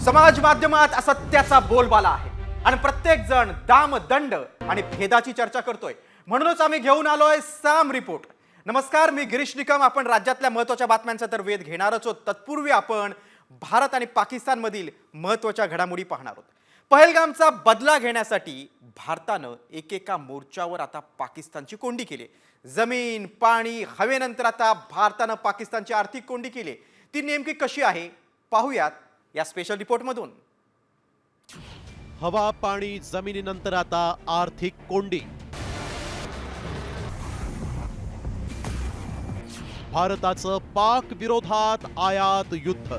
समाज माध्यमात असत्याचा बोलबाला आहे आणि प्रत्येक जण दाम दंड आणि भेदाची चर्चा करतोय. म्हणूनच आम्ही घेऊन आलोय साम रिपोर्ट. नमस्कार, मी गिरीश निकम. आपण राज्यातल्या महत्त्वाच्या बातम्यांचा तर वेध घेणारच आहोत. तत्पूर्वी आपण भारत आणि पाकिस्तान मधील महत्त्वाच्या घडामोडी पाहणार आहोत. पहलगामचा बदला घेण्यासाठी भारतानं एकेका मोर्चावर आता पाकिस्तानची कोंडी केली. जमीन, पाणी, हवेनंतर आता भारतानं पाकिस्तानची आर्थिक कोंडी केली. ती नेमकी कशी आहे पाहूयात या स्पेशल रिपोर्ट मधून. हवा, पाणी, जमिनीनंतर आता आर्थिक कोंडी. भारताचं पाक विरोधात आयात युद्ध.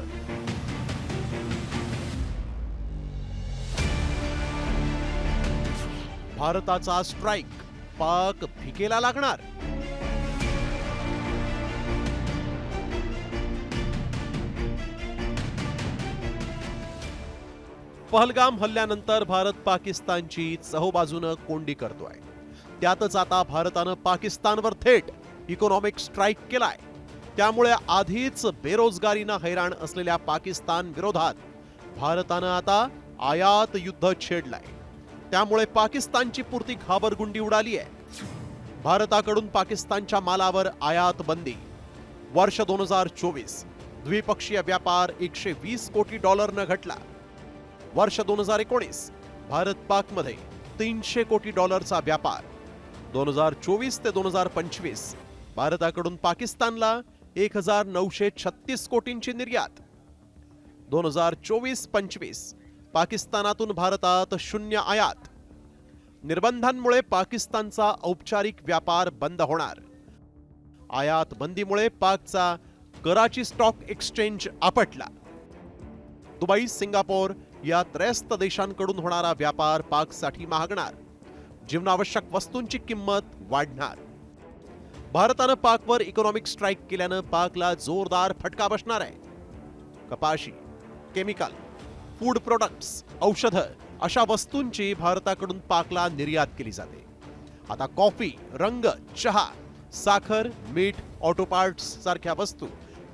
भारताचा स्ट्राईक, पाक भिकेला लागणार. पहलगाम हल्ल्यानंतर भारत पाकिस्तानची चहूबाजूनं कोंडी करतोय. त्यातच आता भारतानं पाकिस्तानवर थेट इकॉनॉमिक स्ट्राईक केलाय. त्यामुळे आधीच बेरोजगारीनं हैराण असलेल्या पाकिस्तान विरोधात भारतानं आता आयात युद्ध छेडलंय. त्यामुळे पाकिस्तानची पुरती घाबरगुंडी उडाली आहे. भारताकडून पाकिस्तानच्या मालावर आयात बंदी. वर्ष 2024 द्विपक्षीय व्यापार $120 कोटी न घटला. वर्ष 2019 भारत पाक मध्ये $300 कोटी व्यापार. 2024 ते 2025 भारताकडून पाकिस्तानला 1936 कोटींची निर्यात. 2024-25 पाकिस्तानातून भारतात शून्य आयात. निर्बंधांमुळे पाकिस्तानचा औपचारिक व्यापार बंद होणार. आयात बंदीमुळे पाकचा कराची स्टॉक एक्सचेंज आपटला. दुबई, सिंगापूर या त्रयस्थ देशांकडून होणारा व्यापार पाकसाठी महागणार. जीवनावश्यक वस्तूंची किंमत वाढणार. भारतानं पाकवर इकॉनॉमिक स्ट्राईक केल्यानं पाकला जोरदार फटका बसणार आहे. कपाशी, केमिकल, फूड प्रोडक्ट्स, औषधं अशा वस्तूंची भारताकडून पाकला निर्यात केली जाते. आता कॉफी, रंग, चहा, साखर, मीठ, ऑटो पार्ट्स सारख्या वस्तू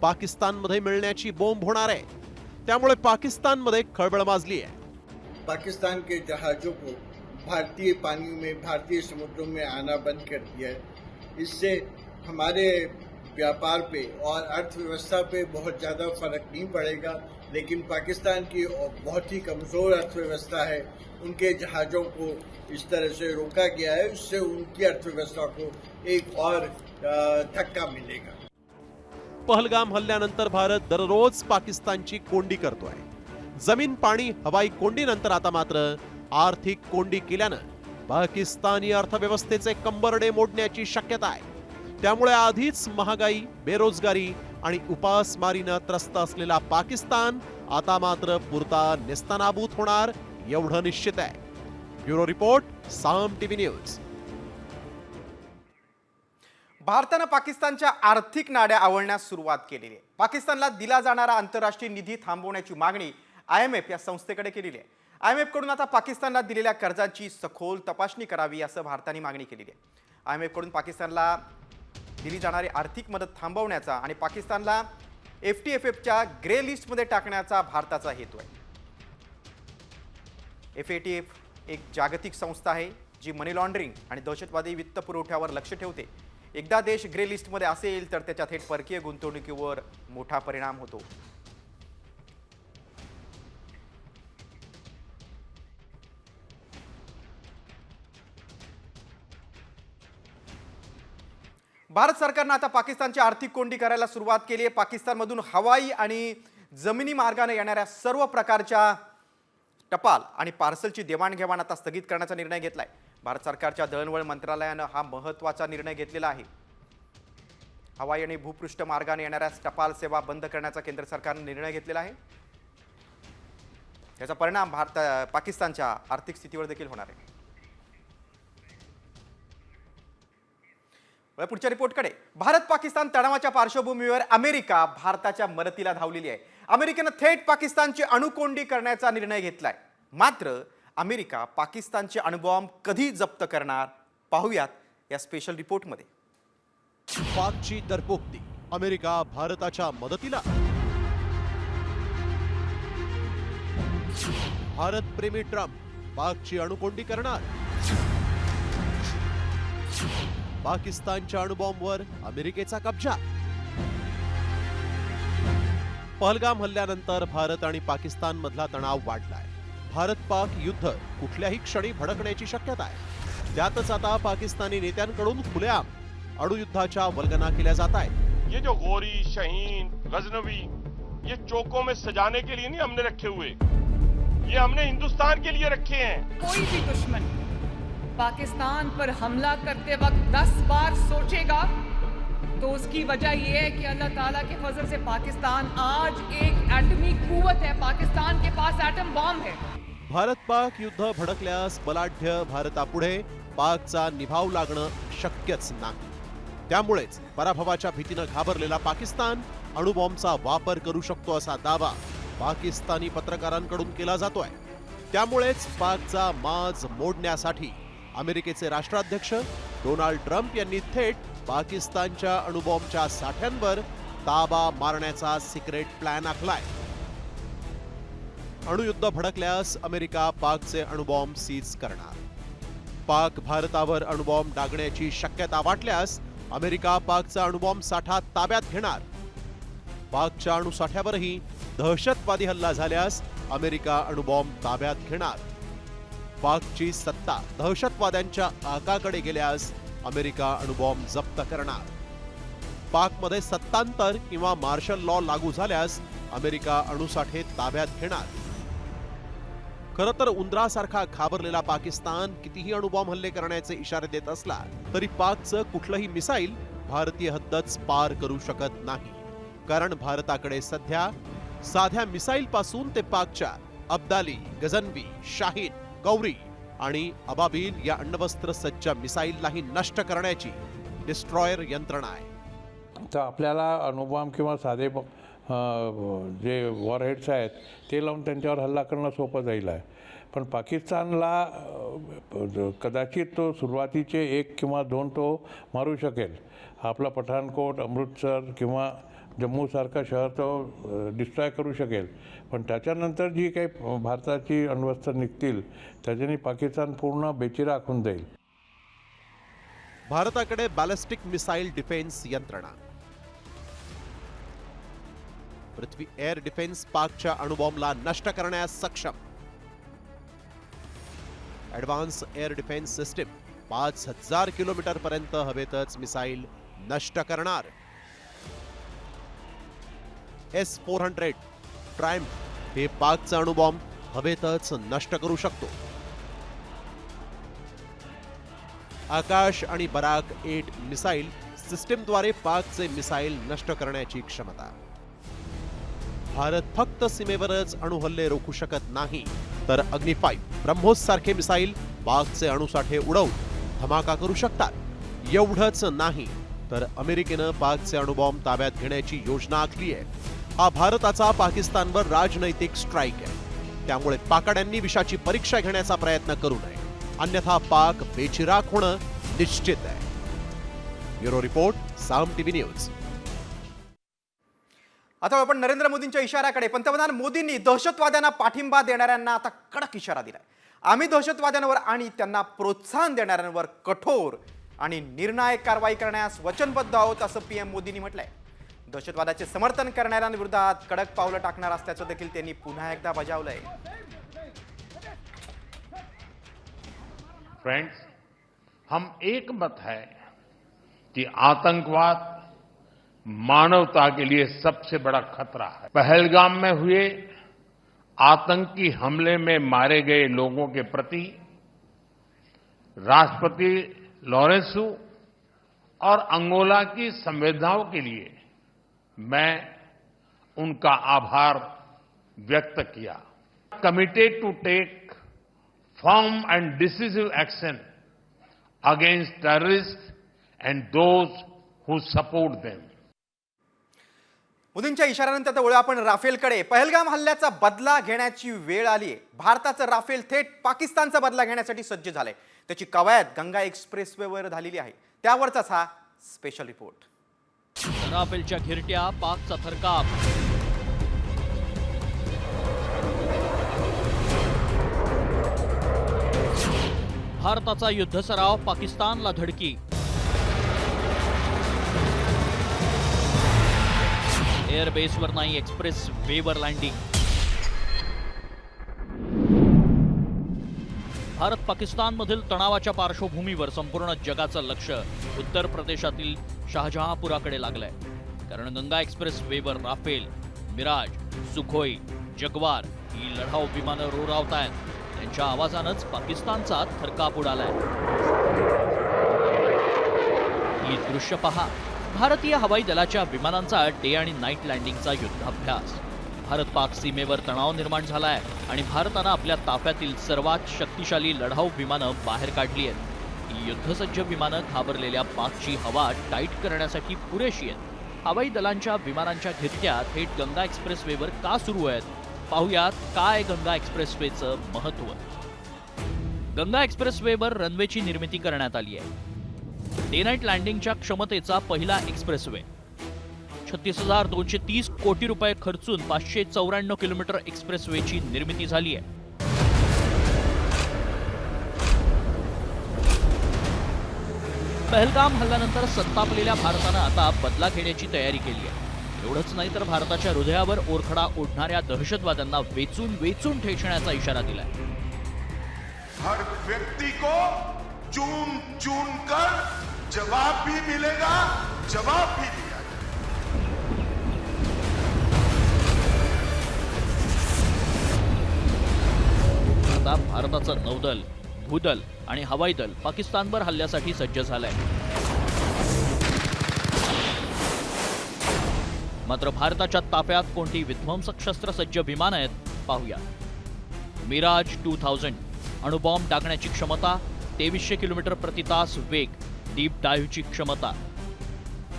पाकिस्तानमध्ये मिळण्याची बोंब होणार आहे. त्यामुळे पाकिस्तानमध्ये खळबळ माजली आहे. पाकिस्तान के जहाजों को भारतीय पानी में, भारतीय समुद्रों में आना बंद कर दिया है. इससे हमारे व्यापार पे और अर्थव्यवस्था पे बहुत ज़्यादा फर्क नहीं पड़ेगा, लेकिन पाकिस्तान की बहुत ही कमज़ोर अर्थव्यवस्था है. उनके जहाज़ों को इस तरह से रोका गया है, इससे उनकी अर्थव्यवस्था को एक और धक्का मिलेगा. पहलगाम हल्ल्यानंतर भारत दररोज पाकिस्तानची कोंडी करतोय. जमीन, पाणी, हवाई कोंडीनंतर आता मात्र आर्थिक कोंडी केल्यानं पाकिस्तानी अर्थव्यवस्थेचे कंबरडे मोडण्याची शक्यता आहे. त्यामुळे आधीच महागाई, बेरोजगारी आणि उपासमारीनं त्रस्त असलेला पाकिस्तान आता मात्र पुरता नेस्तनाबूत होणार एवढं निश्चित आहे. ब्युरो रिपोर्ट, साम टीव्ही न्यूज. भारतानं पाकिस्तानच्या आर्थिक नाड्या आवळण्यास सुरुवात केलेली आहे. पाकिस्तानला दिला जाणारा आंतरराष्ट्रीय निधी थांबवण्याची मागणी IMF या संस्थेकडे केलेली आहे. IMF कडून आता पाकिस्तानला दिलेल्या कर्जाची सखोल तपासणी करावी असं भारताने मागणी केलेली आहे. IMF कडून पाकिस्तानला दिली जाणारी आर्थिक मदत थांबवण्याचा आणि पाकिस्तानला FATFच्या ग्रे लिस्टमध्ये टाकण्याचा भारताचा हेतू आहे. FATF एक जागतिक संस्था आहे जी मनी लॉन्ड्रिंग आणि दहशतवादी वित्त पुरवठ्यावर लक्ष ठेवते. एकदा देश ग्रे लिस्टमध्ये असेल तर त्याच्या थेट परकीय गुंतवणुकीवर मोठा परिणाम होतो. भारत सरकारनं आता पाकिस्तानची आर्थिक कोंडी करायला सुरुवात केली आहे. पाकिस्तानमधून हवाई आणि जमिनी मार्गाने येणाऱ्या सर्व प्रकारच्या टपाल आणि पार्सलची देवाणघेवाण आता स्थगित करण्याचा निर्णय घेतलाय. भारत सरकारच्या दळणवळण मंत्रालयानं हा महत्त्वाचा निर्णय घेतलेला आहे. हवाई आणि भूपृष्ठ मार्गाने येणाऱ्या टपाल सेवा बंद करण्याचा केंद्र सरकारने निर्णय घेतलेला आहे. याचा परिणाम पाकिस्तानच्या आर्थिक स्थितीवर देखील होणार आहे. पुढच्या रिपोर्टकडे. भारत पाकिस्तान तणावाच्या पार्श्वभूमीवर अमेरिका भारताच्या मदतीला धावलेली आहे. अमेरिकेनं थेट पाकिस्तानची अणुकोंडी करण्याचा निर्णय घेतलाय. मात्र अमेरिका पाकिस्तानचे अणुबॉम्ब कधी जप्त करणार पाहूयात या स्पेशल रिपोर्टमध्ये. पाकची दरपोक्ती, अमेरिका भारताच्या मदतीला. भारत प्रेमी ट्रम्प पाकची अणुकोंडी करणार? पाकिस्तानच्या अणुबॉम्बवर अमेरिकेचा कब्जा? पहलगाम हल्ल्यानंतर भारत आणि पाकिस्तान मधला तणाव वाढलाय. भारत पाक युद्ध कुठल्याही क्षणी भडकण्याची शक्यता आहे. त्यातच आता पाकिस्तानी नेत्यांकडून खुलेआम अणुयुद्धाच्या वल्गना केल्या जात आहेत. ये जो गोरी, शहीन, गजनवी, ये चौकों में सजाने के लिए नहीं हमने रखे हुए, ये हमने हिंदुस्तान के लिए रखे हैं. कोई भी दुश्मन पाकिस्तान पर हमला करते वक्त 10 बार सोचेगा तो उसकी वजह यह है कि अल्लाह ताला के फजल से पाकिस्तान आज एक एटमी कुव्वत है. पाकिस्तान के पास एटम बॉम्ब है. भारत पाक युद्ध भडकल्यास बलाढ्य भारतापुढे पाकचा निभाव लागणं शक्यच नाही. त्यामुळेच पराभवाच्या भीतीनं घाबरलेला पाकिस्तान अणुबॉम्बचा वापर करू शकतो असा दावा पाकिस्तानी पत्रकारांकडून केला जातोय. त्यामुळेच पाकचा माज मोडण्यासाठी अमेरिकेचे राष्ट्राध्यक्ष डोनाल्ड ट्रम्प यांनी थेट पाकिस्तानच्या अणुबॉम्बच्या साठ्यांवर ताबा मारण्याचा सिक्रेट प्लॅन आखलाय. अणुयुद्ध भडकल्यास अमेरिका पाकचे अणुबॉम्ब सीज करणार. पाक भारतावर अणुबॉम्ब डागण्याची शक्यता वाटल्यास अमेरिका पाकचा अणुबॉम्ब साठा ताब्यात घेणार. पाकच्या अणुसाठ्यावरही दहशतवादी हल्ला झाल्यास अमेरिका अणुबॉम्ब ताब्यात घेणार. पाकची सत्ता दहशतवाद्यांच्या आकाकडे गेल्यास अमेरिका अणुबॉम्ब जप्त करणार. पाकमध्ये सत्तांतर किंवा मार्शल लॉ लागू झाल्यास अमेरिका अणुसाठे ताब्यात घेणार. खरं तर उंदरासारखा घाबरलेला पाकिस्तान कितीही अणुबॉम्ब हल्ले करण्याचे इशारे देत असला तरी पाकचं कुठलंही मिसाईल भारतीय हद्दच पार करू शकत नाही. कारण भारताकडे सध्या साध्या मिसाईल पासून ते पाकच्या अब्दाली, गझनवी, शाहीन, गौरी आणि अबाबील या अण्वस्त्र सज्ज मिसाईललाही नष्ट करण्याची डिस्ट्रॉयर यंत्रणा आहे. तर आपल्याला अणुबॉम्ब किंवा साधे जे वॉरहेड्स आहेत ते लावून त्यांच्यावर हल्ला करणं सोपं जाईल आहे. पण पाकिस्तानला कदाचित तो सुरुवातीचे 1 किंवा 2 तो मारू शकेल. आपला पठाणकोट, अमृतसर किंवा जम्मूसारखं शहर तो डिस्ट्रॉय करू शकेल. पण त्याच्यानंतर जी काही भारताची अण्वस्त्र निघतील त्याच्याने पाकिस्तान पूर्ण बेचिराख होऊन जाईल. भारताकडे बॅलिस्टिक मिसाईल डिफेन्स यंत्रणा. पृथ्वी एअर डिफेन्स पाकच्या अणुबॉम्बला नष्ट करण्यास सक्षम. Advance air defence system 5000 kilometre पर्यंत हवेतच मिसाईल नष्ट करणार. S-400 ट्रायम्फ हे पाकचा अणुबॉम्ब हवेतच नष्ट करू शकतो. आकाश आणि बराक 8 मिसाईल सिस्टीमद्वारे पाकचे मिसाईल नष्ट करण्याची क्षमता. भारत फक्त सीमेवरच अणुहल्ले रोखू शकत नाही तर अग्नी 5 ब्रह्मोस सारखे मिसाईल पाकचे अणुसाठे उडवून धमाका करू शकतात. एवढंच नाही तर अमेरिकेनं पाकचे अणुबॉम्ब ताब्यात घेण्याची योजना आखली आहे. हा भारताचा पाकिस्तानवर राजनैतिक स्ट्राईक आहे. त्यामुळे पाकाड्यांनी विषाची परीक्षा घेण्याचा प्रयत्न करू नये, अन्यथा पाक बेचिराख होणं निश्चित आहे. ब्युरो रिपोर्ट, साम टीव्ही न्यूज. आता आपण नरेंद्र मोदींच्या इशाऱ्याकडे. पंतप्रधान मोदींनी दहशतवाद्यांना पाठिंबा देणाऱ्यांना आता कडक इशारा दिलाय. आम्ही दहशतवाद्यांवर आणि त्यांना प्रोत्साहन देणाऱ्यांवर कठोर आणि निर्णायक कारवाई करण्यास वचनबद्ध आहोत असं पीएम मोदींनी म्हटलंय. दहशतवादाचे समर्थन करणाऱ्यांविरोधात कडक पावलं टाकणार असल्याचं देखील त्यांनी पुन्हा एकदा बजावलंय. फ्रेंड्स, हम एक मत है कि आतंकवाद मानवता के लिए सबसे बड़ा खतरा है. पहलगाम में हुए आतंकी हमले में मारे गए लोगों के प्रति राष्ट्रपति लॉरेंसो और अंगोला की संवेदनाओं के लिए मैं उनका आभार व्यक्त किया. Committed to take firm and decisive action against terrorist and those who support them. मोदींच्या इशाऱ्यानंतर आता वळू आपण राफेलकडे. पहलगाम हल्ल्याचा बदला घेण्याची वेळ आली आहे. भारताचं राफेल थेट पाकिस्तानचा बदला घेण्यासाठी सज्ज झालंय. त्याची कवायत गंगा एक्सप्रेसवेवर झालेली आहे. त्यावरचाच हा स्पेशल रिपोर्ट. राफेलच्या घिरट्या, पाकचा थरकाप. भारताचा युद्ध सराव पाकिस्तानला धडकी. एअरबेसवर नाही, एक्सप्रेस वेवर लँडिंग. भारत पाकिस्तानमधील तणावाच्या पार्श्वभूमीवर संपूर्ण जगाचं लक्ष उत्तर प्रदेशातील शहाजहांपुराकडे लागलंय. कारण गंगा एक्सप्रेस वेवर राफेल, मिराज, सुखोई, जगवार ही लढाऊ विमानं रोरावत आहेत. त्यांच्या आवाजानंच पाकिस्तानचा थरकाप उडालाय. ही दृश्य पहा. भारतीय हवाई दलाच्या विमानांचा डे आणि नाईट लँडिंगचा युद्धाभ्यास. भारत पाक सीमेवर तणाव निर्माण झालाय आणि भारतानं आपल्या ताफ्यातील सर्वात शक्तिशाली लढाऊ विमानं बाहेर काढली आहेत. ही युद्धसज्ज विमानं घाबरलेल्या पाकची हवा टाईट करण्यासाठी पुरेशी आहेत. हवाई दलांच्या विमानांच्या घिरट्या थेट गंगा एक्सप्रेसवेवर का सुरू आहेत? पाहुयात काय गंगा एक्सप्रेसवेचं महत्त्व. गंगा एक्सप्रेसवेवर रनवेची निर्मिती करण्यात आली आहे. डे नाईट लँडिंगच्या क्षमतेचा पहिला एक्सप्रेसवे. 36,230 कोटी रुपये खर्चून 594 किलोमीटर एक्सप्रेसवेची निर्मिती झाली आहे. पहलगाम हल्ल्यानंतर संतापलेल्या भारतानं आता बदला घेण्याची तयारी केली आहे. एवढंच नाही तर भारताच्या हृदयावर ओरखडा ओढणाऱ्या दहशतवाद्यांना वेचून वेचून ठेचण्याचा इशारा दिलाय. हर व्यक्ति को चुन चुन कर जवाब भी मिलेगा, जवाब भी दिया आता भारताचं नौदल, भूदल आणि हवाई दल पाकिस्तानवर हल्ल्यासाठी सज्ज झालंय. मात्र भारताच्या ताफ्यात कोणती विध्वंसक शस्त्रसज्ज विमानं आहेत पाहूया. मिराज 2000 अणुबॉम्ब टाकण्याची क्षमता, 2300 किलोमीटर प्रति तास वेग, डीप डायव्हची क्षमता.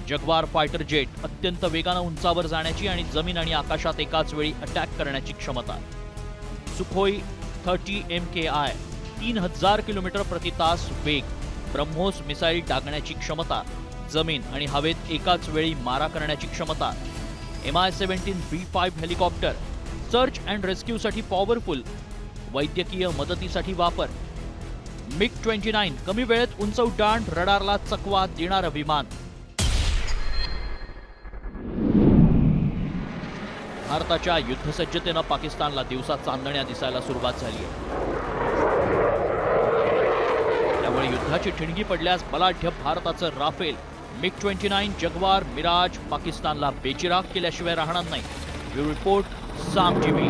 जगवार फायटर जेट अत्यंत वेगानं उंचावर जाण्याची आणि जमीन आणि आकाशात एकाच वेळी अटॅक करण्याची क्षमता. सुखोई 30 MKI 3000 किलोमीटर प्रति तास वेग, ब्रह्मोस मिसाईल टाकण्याची क्षमता, जमीन आणि हवेत एकाच वेळी मारा करण्याची क्षमता. MI-17 B5 helicopter search and रेस्क्यूसाठी पॉवरफुल, वैद्यकीय मदतीसाठी वापर. MiG-29 कमी वेळेत उंच उड्डाण, रडारला चकवा देणारं विमान. भारताच्या युद्धसज्जतेनं पाकिस्तानला दिवसात चांदण्या दिसायला सुरुवात झाली आहे. त्यामुळे युद्धाची ठिणगी पडल्यास बलाढ्य भारताचं राफेल, MiG-29, जगवार, मिराज पाकिस्तानला बेचिराग केल्याशिवाय राहणार नाही. ब्युरो रिपोर्ट, साम टीव्ही.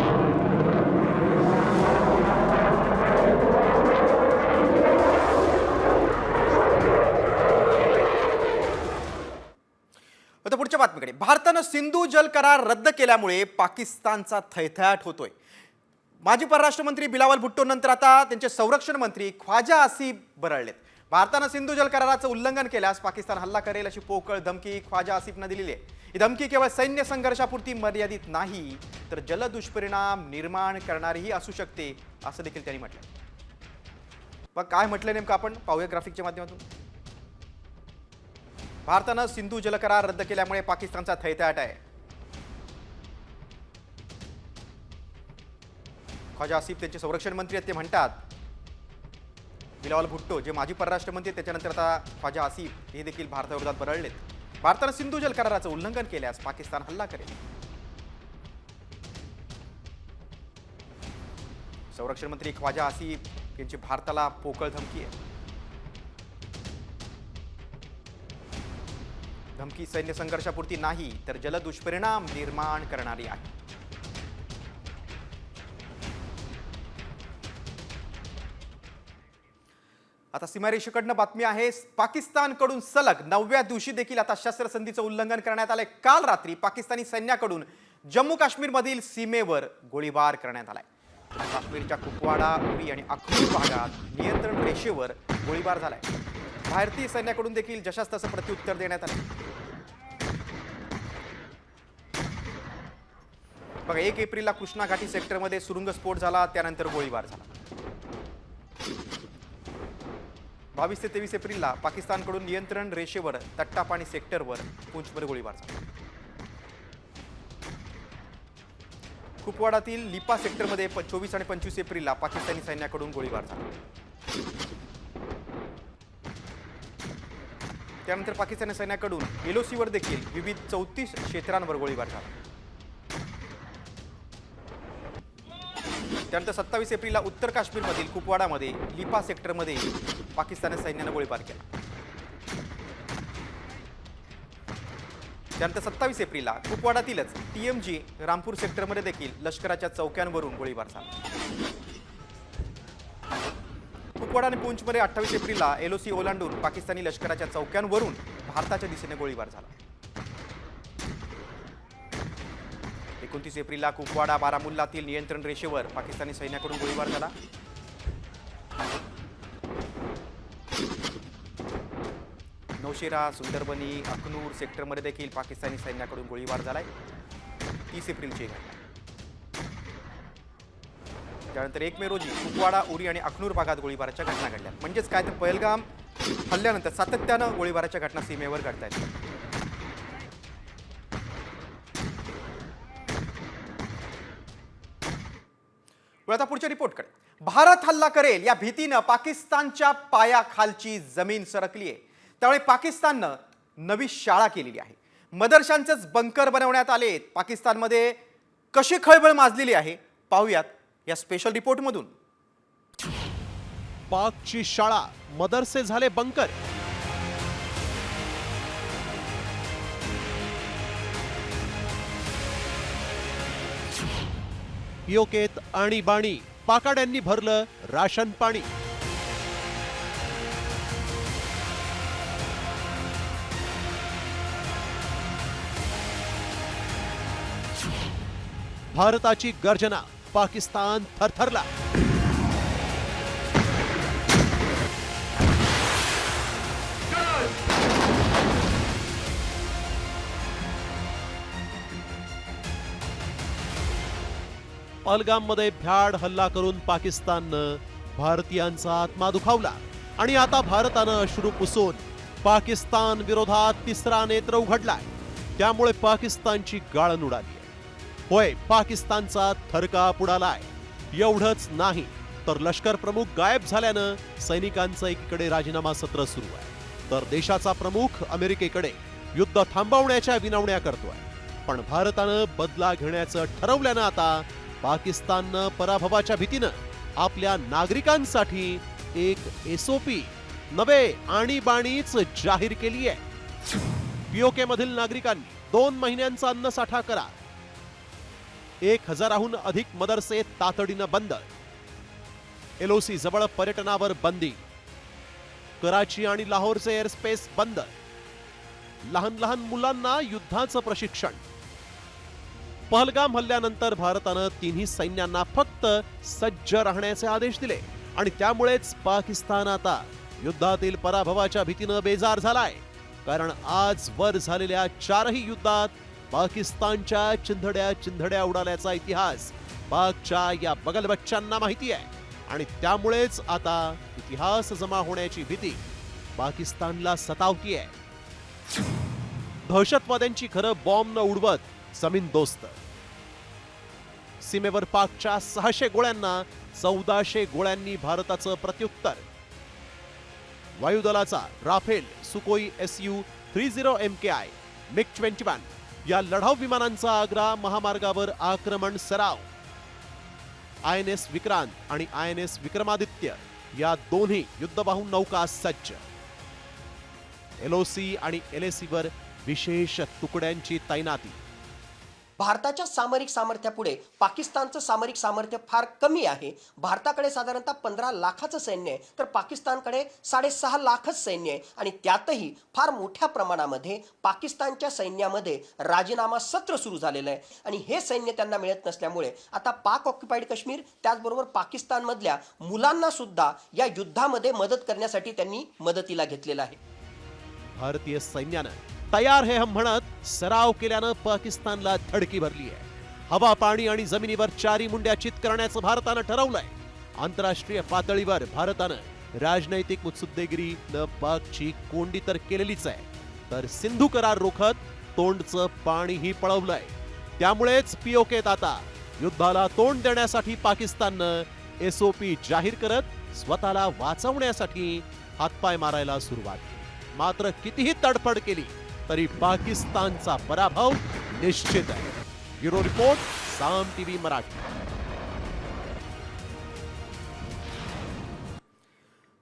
आता पुढच्या बातमीकडे. भारतानं सिंधू जल करार रद्द केल्यामुळे पाकिस्तानचा थैथयाट होतोय. माजी परराष्ट्र मंत्री बिलावल भुट्टो नंतर आता त्यांचे संरक्षण मंत्री ख्वाजा आसिफ बरळलेत. भारतानं सिंधू जल कराराचं उल्लंघन केल्यास पाकिस्तान हल्ला करेल अशी पोकळ धमकी ख्वाजा आसिफनं दिलेली आहे. ही धमकी केवळ सैन्य संघर्षापुरती मर्यादित नाही तर जलदुष्परिणाम निर्माण करणारीही असू शकते असं देखील त्यांनी म्हटलं. मग काय म्हटलं नेमकं आपण पाहूया ग्राफिकच्या माध्यमातून. भारतानं सिंधू जल करार रद्द केल्यामुळे पाकिस्तानचा थैथयाट आहे. ख्वाजा आसिफ त्यांचे संरक्षण मंत्री आहेत. ते म्हणतात बिलावल भुट्टो जे माजी परराष्ट्र मंत्री त्याच्यानंतर आता ख्वाजा आसिफ हे देखील भारताविरोधात बरळलेत. भारतानं सिंधू जल कराराचं उल्लंघन केल्यास पाकिस्तान हल्ला करेल. संरक्षण मंत्री ख्वाजा आसिफ यांची भारताला पोकळ धमकी आहे. धमकी सैन्य संघर्षापुरती नाही तर जलदुष्परिणाम निर्माण करणारी आहे. आता सीमारेषेकडनं बातमी आहे. पाकिस्तानकडून सलग 9व्या दिवशी देखील आता शस्त्रसंधीचं उल्लंघन करण्यात आलंय. काल रात्री पाकिस्तानी सैन्याकडून जम्मू काश्मीरमधील सीमेवर गोळीबार करण्यात आलाय. काश्मीरच्या कुपवाडा, उरी आणि अखनूर भागात नियंत्रण रेषेवर गोळीबार झालाय. भारतीय सैन्याकडून देखील जशास तसं प्रत्युत्तर देण्यात आलं. बघा, 1 एप्रिलला कृष्णा घाटी सेक्टरमध्ये सुरुंगस्फोट झाला, त्यानंतर गोळीबार झाला. 22 ते 23 एप्रिलला पाकिस्तानकडून नियंत्रण रेषेवर तट्टापाणी सेक्टरवर पूंछमध्ये गोळीबार झाला. कुपवाडातील लिपा सेक्टरमध्ये 24 आणि 25 एप्रिलला पाकिस्तानी सैन्याकडून गोळीबार झाला. त्यानंतर पाकिस्तानी सैन्याकडून एलओसीवर देखील विविध 34 क्षेत्रांवर गोळीबार झाला. त्यानंतर 27 एप्रिलला उत्तर काश्मीरमधील कुपवाडामध्ये लिपा सेक्टरमध्ये पाकिस्तानी सैन्याने गोळीबार केला. त्यानंतर 27 एप्रिलला कुपवाडातीलच TMG रामपूर सेक्टरमध्ये देखील लष्कराच्या चौक्यांवरून गोळीबार झाला. कुपवाडा आणि पूंछमध्ये 28 एप्रिलला एलओसी ओलांडून पाकिस्तानी लष्कराच्या चौक्यांवरून भारताच्या दिशेने गोळीबार झाला. 29 एप्रिलला कुपवाडा बारामुल्लातील नियंत्रण रेषेवर पाकिस्तानी सैन्याकडून गोळीबार झाला. नौशेरा, सुंदरबनी, अखनूर सेक्टरमध्ये देखील पाकिस्तानी सैन्याकडून गोळीबार झालाय. 30 एप्रिलची घटना. त्यानंतर 1 मे रोजी कुपवाडा, उरी आणि अखनूर भागात गोळीबाराच्या घटना घडल्या. म्हणजेच काय तर पहलगाम हल्ल्यानंतर सातत्यानं गोळीबाराच्या घटना सीमेवर घडतायत. आता पुढच्या रिपोर्टकडे. भारत हल्ला करेल या भीतीनं पाकिस्तानच्या पायाखालची जमीन सरकली आहे. त्यामुळे पाकिस्ताननं नवी शाळा केलेली आहे. मदरशांचेच बंकर बनवण्यात आले. पाकिस्तानमध्ये कशी खळबळ माजलेली आहे पाहूयात या स्पेशल रिपोर्टमधून. पाकची शाळा, मदरसे झाले बंकर. पीओकेत आणीबाणी, पाकाड्यांनी भरलं राशन पाणी. भारताची गर्जना, पाकिस्तान थरथरला. पहलगाममध्ये भ्याड हल्ला करून पाकिस्ताननं भारतीयांचा आत्मा दुखावला आणि आता भारतानं अश्रू पुसून पाकिस्तान विरोधात तिसरा नेत्र उघडलाय. त्यामुळे पाकिस्तानची गाळण उडाली. होय, पाकिस्तानचा थरकाप उडालाय. एवढंच नाही तर लष्कर प्रमुख गायब झाल्यानं सैनिकांचं एकीकडे राजीनामा सत्र सुरू आहे, तर देशाचा प्रमुख अमेरिकेकडे युद्ध थांबवण्याच्या विनवण्या करतोय. पण भारतानं बदला घेण्याचं ठरवल्यानं आता पाकिस्ताननं पराभवाच्या भीतीनं आपल्या नागरिकांसाठी एक SOP नवे आणीबाणीच जाहीर केली आहे. पीओके मधील नागरिकांनी 2 महिन्यांचा अन्नसाठा करा. 1000हून अधिक मदरसे तातडीनं बंद. LOC जवळ पर्यटनावर बंदी. कराची आणि लाहोरचे एअरस्पेस बंद. लहान मुलांना युद्धाचं प्रशिक्षण. पहलगाम हल्ल्यानंतर भारतानं तिन्ही सैन्यांना फक्त सज्ज राहण्याचे आदेश दिले आणि त्यामुळेच पाकिस्तान आता युद्धातील पराभवाच्या भीतीनं बेजार झालाय. कारण आजवर झालेल्या 4ही युद्धात पाकिस्तानच्या चिंधड्या उडाल्याचा इतिहास पाकच्या या बगलबच्च्यांना माहिती आहे आणि त्यामुळेच आता इतिहास जमा होण्याची भीती पाकिस्तानला सतावतीये. दहशतवाद्यांची खरं बॉम्ब न उडवत जमीन दोस्त. सीमेवर पाकच्या 600 गोळ्यांना 1400 गोळ्यांनी भारताचं प्रत्युत्तर. वायुदलाचा राफेल, सुकोई Su-30 MKI, MiG-21 या लढाऊ विमानांचा आग्रा महामार्गावर आक्रमण सराव. INS विक्रांत आणि INS विक्रमादित्य या दोन्ही युद्धवाहू नौका सज्ज. LOC आणि LACवर विशेष तुकड्यांची तैनाती. भारताच्या सामरिक सामर्थ्यापुढे पाकिस्तानचं सामरिक सामर्थ्य फार कमी आहे. भारताकडे साधारणतः 15 लाखाचं सैन्य आहे तर पाकिस्तानकडे 6.5 लाखच सैन्य आहे आणि त्यातही फार मोठ्या प्रमाणामध्ये पाकिस्तानच्या सैन्यामध्ये राजीनामा सत्र सुरू झालेलं आहे आणि हे सैन्य त्यांना मिळत नसल्यामुळे आता पाक ऑक्युपाईड काश्मीर त्याचबरोबर पाकिस्तानमधल्या मुलांना सुद्धा या युद्धामध्ये मदत करण्यासाठी त्यांनी मदतीला घेतलेलं आहे. भारतीय सैन्यानं तयार है हम म्हणत सराव केल्यानं पाकिस्तानला धडकी भरली आहे. हवा, पाणी आणि जमिनीवर 4 मुंड्या चित करण्याचं भारतानं ठरवलंय. आंतरराष्ट्रीय पातळीवर भारतानं राजनैतिक मुत्सुद्देगिरी न पाकची कोंडी तर केलेलीच आहे, तर सिंधू करार रोखत तोंडचं पाणीही पळवलंय. त्यामुळेच पीओकेत आता युद्धाला तोंड देण्यासाठी पाकिस्ताननं SOP जाहीर करत स्वतःला वाचवण्यासाठी हातपाय मारायला सुरुवात केली. मात्र कितीही तडफड केली तरी पाकिस्तानचा पराभव निश्चित आहे. ब्युरो रिपोर्ट, साम टीव्ही मराठी.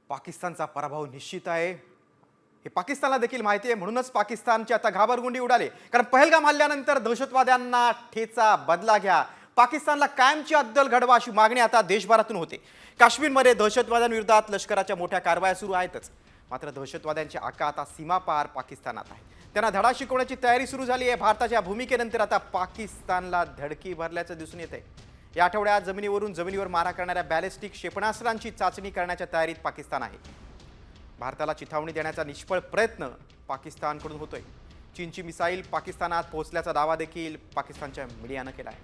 पाकिस्तानचा पराभव निश्चित आहे हे पाकिस्तानला देखील माहिती आहे. म्हणूनच पाकिस्तानची आता घाबरगुंडी उडाली. कारण पहलगाम हल्ल्यानंतर दहशतवाद्यांना ठेचा बदला घ्या, पाकिस्तानला कायमची अद्दल घडवा अशी मागणी आता देशभरातून होते. काश्मीरमध्ये दहशतवाद्यांविरोधात लष्कराच्या मोठ्या कारवाया सुरू आहेतच. मात्र दहशतवाद्यांची आका आता सीमापार पाकिस्तानात आहे. त्यांना धडा शिकवण्याची तयारी सुरू झाली आहे. भारताच्या भूमिकेनंतर आता पाकिस्तानला धडकी भरल्याचं दिसून येत आहे. या आठवड्यात जमिनीवर मारा करणाऱ्या बॅलिस्टिक क्षेपणास्त्रांची चाचणी करण्याच्या तयारीत पाकिस्तान आहे. भारताला चिथावणी देण्याचा निष्फळ प्रयत्न पाकिस्तानकडून होतोय. चीनची मिसाईल पाकिस्तानात पोहोचल्याचा दावा देखील पाकिस्तानच्या मीडियानं केला आहे.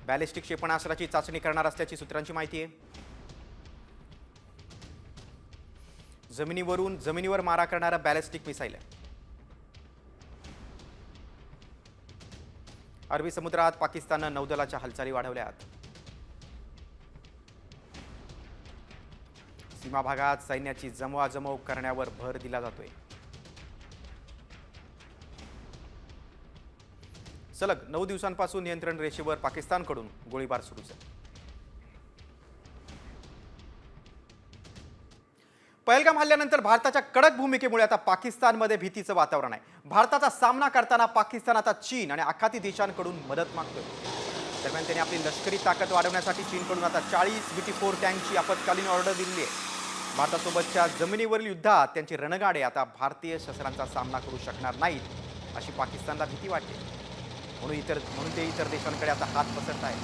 बॅलिस्टिक क्षेपणास्त्राची चाचणी करणार असल्याची सूत्रांची माहिती आहे. जमिनीवर मारा करणारा बॅलिस्टिक मिसाईल आहे. अरबी समुद्रात पाकिस्ताननं नौदलाच्या हालचाली वाढवल्या आहेत. सीमा भागात सैन्याची जमवाजमव करण्यावर भर दिला जातोय. सलग 9 दिवसांपासून नियंत्रण रेषेवर पाकिस्तानकडून गोळीबार सुरूच आहे. पहलगाम हल्ल्यानंतर भारताच्या कडक भूमिकेमुळे आता पाकिस्तानमध्ये भीतीचं वातावरण आहे. भारताचा सामना करताना पाकिस्तान आता चीन आणि आखाती देशांकडून मदत मागतोय. दरम्यान त्यांनी आपली लष्करी ताकद वाढवण्यासाठी चीनकडून आता 40 BT-4 टँकची आपत्कालीन ऑर्डर दिली आहे. भारतासोबतच्या जमिनीवरील युद्धात त्यांचे रणगाडे आता भारतीय शस्त्रांचा सामना करू शकणार नाहीत अशी पाकिस्तानला भीती वाटते. म्हणून ते इतर देशांकडे आता हात पसरत आहे.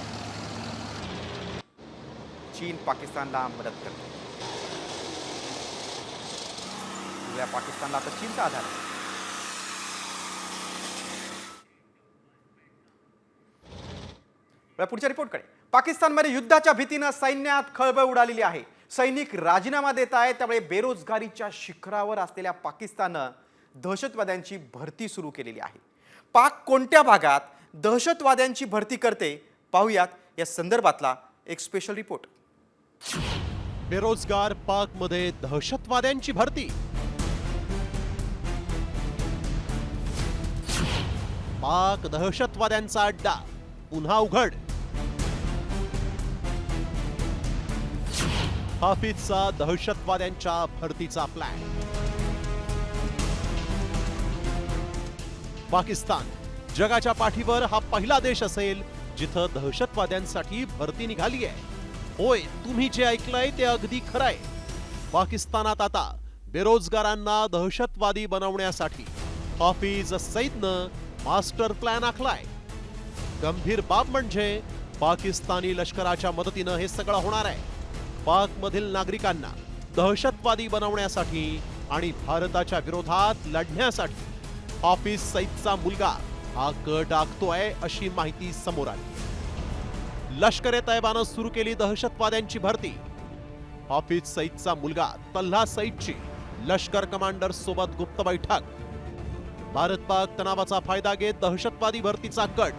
चीन पाकिस्तानला मदत करते. पाकिस्तानला आता चीनचा आधार आहे. पुढच्या रिपोर्टकडे. पाकिस्तानमध्ये युद्धाच्या भीतीनं सैन्यात खळबळ उडालेली आहे. सैनिक राजीनामा देत आहेत. त्यामुळे बेरोजगारीच्या शिखरावर असलेल्या पाकिस्ताननं दहशतवाद्यांची भरती सुरू केलेली आहे. पाक कोणत्या भागात दहशतवाद्यांची भरती करते पाहूयात या संदर्भातला एक स्पेशल रिपोर्ट. बेरोजगार पाकमध्ये दहशतवाद्यांची भरती. पाक दहशतवाद्यांचा अड्डा पुन्हा उघड. हाफिजचा दहशतवाद्यांच्या भरतीचा प्लॅन. पाकिस्तान जगाच्या पाठीवर हा पहिला देश असेल जिथं दहशतवाद्यांसाठी भरती निघाली आहे. होय, तुम्ही जे ऐकलंय ते अगदी खरंय. पाकिस्तानात आता बेरोजगारांना दहशतवादी बनवण्यासाठी हाफिज सईदनं मास्टर प्लॅन आखलाय. गंभीर बाब म्हणजे पाकिस्तानी लष्कराच्या मदतीनं हे सगळं होणार आहे. पाकमधील नागरिकांना दहशतवादी बनवण्यासाठी आणि भारताच्या विरोधात लढण्यासाठी हाफिज सईदचा मुलगा हा कट आखतोय अशी माहिती समोर आली. लष्कर-ए-तैयबानं सुरू केली दहशतवाद्यांची भरती. हाफिज सईदचा मुलगा तल्हा सईदची लष्कर कमांडर सोबत गुप्त बैठक. भारत-पाक तणावाचा फायदा घेत दहशतवादी भरतीचा कट.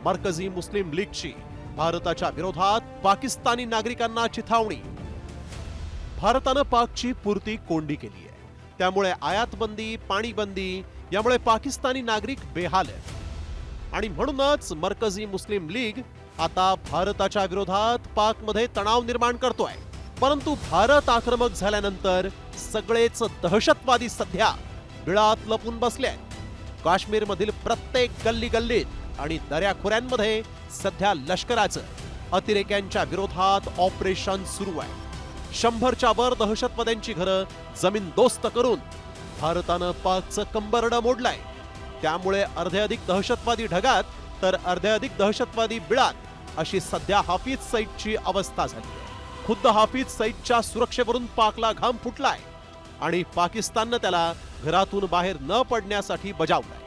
मरकजी मुस्लिम लीगची भारताच्या विरोधात पाकिस्तानी नागरिकांना चिथावणी. भारतानं पाकची पुरती कोंडी केली आहे. त्यामुळे आयातबंदी, पाणीबंदी यामुळे पाकिस्तानी नागरिक बेहाल आहेत. आणि म्हणूनच मरकजी मुस्लिम लीग आता भारताच्या विरोधात पाकमध्ये तणाव निर्माण करतोय. परंतु भारत आक्रमक झाल्यानंतर सगळेच दहशतवादी सध्या बिळात लपून बसले आहेत. काश्मीरमधील प्रत्येक गल्ली गल्लीत आणि दऱ्याखोऱ्यांमध्ये सध्या लष्कराचं अतिरेक्यांच्या विरोधात ऑपरेशन सुरू आहे. 100च्या वर दहशतवाद्यांची घरं जमीनदोस्त करून भारतानं पाकचं कंबरडं मोडलंय. त्यामुळे अर्धे अधिक दहशतवादी ढगात तर अर्धे अधिक दहशतवादी बिळात अशी सध्या हाफिज सईदची अवस्था झाली आहे. खुद्द हाफिज सईदच्या सुरक्षेवरून पाकला घाम फुटलाय आणि पाकिस्ताननं त्याला घरातून बाहेर न पडण्यासाठी बजावलंय.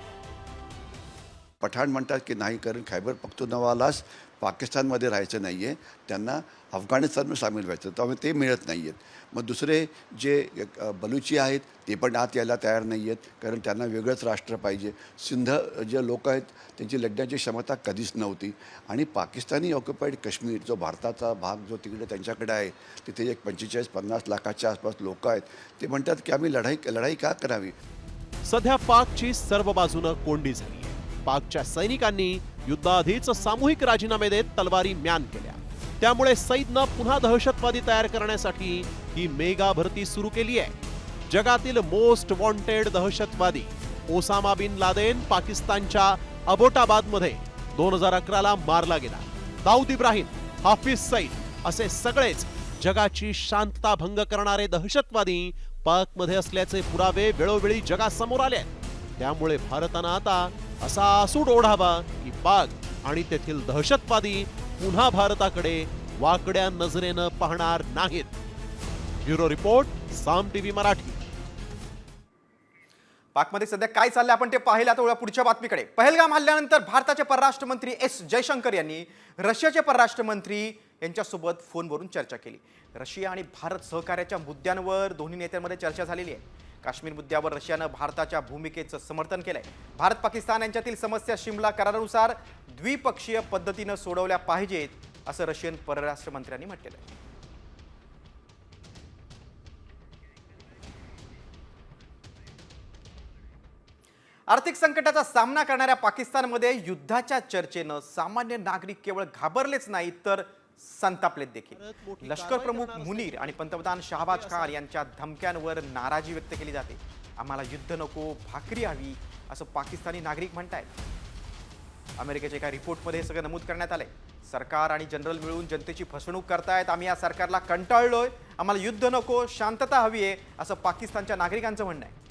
पठाण म्हणतात की नाही, कारण खैबर पख्तूनख्वालाच पाकिस्तानमध्ये राहायचं नाही आहे, त्यांना अफगाणिस्तानमध्ये सामील व्हायचं, त्यामुळे ते मिळत नाही आहेत. मग दुसरे जे बलुची आहेत ते पण आत यायला तयार नाही आहेत, कारण त्यांना वेगळंच राष्ट्र पाहिजे. सिंध जे लोक आहेत त्यांची लढण्याची क्षमता कधीच नव्हती. आणि पाकिस्तानी ऑक्युपाईड काश्मीर जो भारताचा भाग जो तिकडे त्यांच्याकडे आहे, तिथे एक 45-50 लाखाच्या आसपास लोक आहेत. ते म्हणतात की आम्ही लढाई का करावी. सध्या पाकची सर्व बाजूनं कोंडी झाली आहे. पाकच्या सैनिकांनी युद्धाआधीच सामूहिक राजीनामे देत तलवारी म्यान केल्या. त्यामुळे सईदनं पुन्हा दहशतवादी तयार करण्यासाठी ही मेगा भरती सुरू केली आहे. जगातील मोस्ट वॉन्टेड दहशतवादी ओसामा बिन लादेन पाकिस्तानच्या अबोटाबादमध्ये 2011ला मारला गेला. दाऊद इब्राहिम, हाफिज सईद असे सगळेच जगाची शांतता भंग करणारे दहशतवादी पाकमध्ये असल्याचे पुरावे वेळोवेळी जगासमोर आले आहेत. त्यामुळे भारतानं आता असा आसूड ओढावा की पाक आणि तेथील दहशतवादी पुन्हा भारताकडे वाकड्या नजरेनं पाहणार नाहीत. ब्युरो रिपोर्ट, साम टीव्ही मराठी. पाकमध्ये सध्या काय चाललंय आपण ते पाहिलं. आता पुढच्या बातमीकडे. पहलगाम हल्ल्यानंतर भारताचे परराष्ट्र मंत्री एस जयशंकर यांनी रशियाचे परराष्ट्र मंत्री यांच्यासोबत फोनवरून चर्चा केली. रशिया आणि भारत सहकार्याच्या मुद्द्यांवर दोन्ही नेत्यांमध्ये चर्चा झालेली आहे. काश्मीर मुद्द्यावर रशियानं भारताच्या भूमिकेचं समर्थन केलंय. भारत पाकिस्तान यांच्यातील समस्या शिमला करारानुसार द्विपक्षीय पद्धतीनं सोडवल्या पाहिजेत असं रशियन परराष्ट्र मंत्र्यांनी म्हटलेलं आहे. आर्थिक संकटाचा सामना करणाऱ्या पाकिस्तानमध्ये युद्धाच्या चर्चेनं सामान्य नागरिक केवळ घाबरलेच नाही तर संतापलेत देखील. लष्कर प्रमुख मुनीर आणि पंतप्रधान शहबाज खान यांच्या धमक्यांवर नाराजी व्यक्त केली जाते. आम्हाला युद्ध नको, भाकरी हवी असं पाकिस्तानी नागरिक म्हणतायत. अमेरिकेच्या एका रिपोर्टमध्ये हे सगळं नमूद करण्यात आलंय. सरकार आणि जनरल मिळून जनतेची फसवणूक करतायत. आम्ही या सरकारला कंटाळलोय. आम्हाला युद्ध नको, शांतता हवी आहे असं पाकिस्तानच्या नागरिकांचं म्हणणं आहे.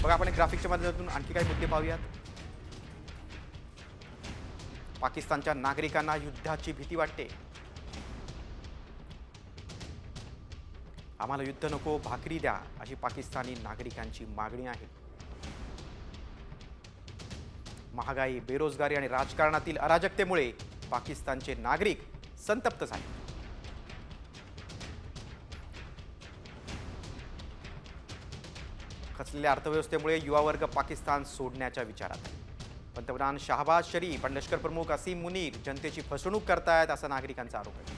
बघा, आपण ग्राफिकच्या माध्यमातून आणखी काही मुद्दे पाहूयात. पाकिस्तानच्या नागरिकांना युद्धाची भीती वाटते. आम्हाला युद्ध नको, भाकरी द्या अशी पाकिस्तानी नागरिकांची मागणी आहे. महागाई, बेरोजगारी आणि राजकारणातील अराजकतेमुळे पाकिस्तानचे नागरिक संतप्त झाले. खचलेल्या अर्थव्यवस्थेमुळे युवा वर्ग पाकिस्तान सोडण्याच्या विचारात आहे. पंतप्रधान शहबाज शरीफ आणि लष्कर प्रमुख असीम मुनीर जनतेची फसवणूक करतायत असा नागरिकांचा आरोप आहे.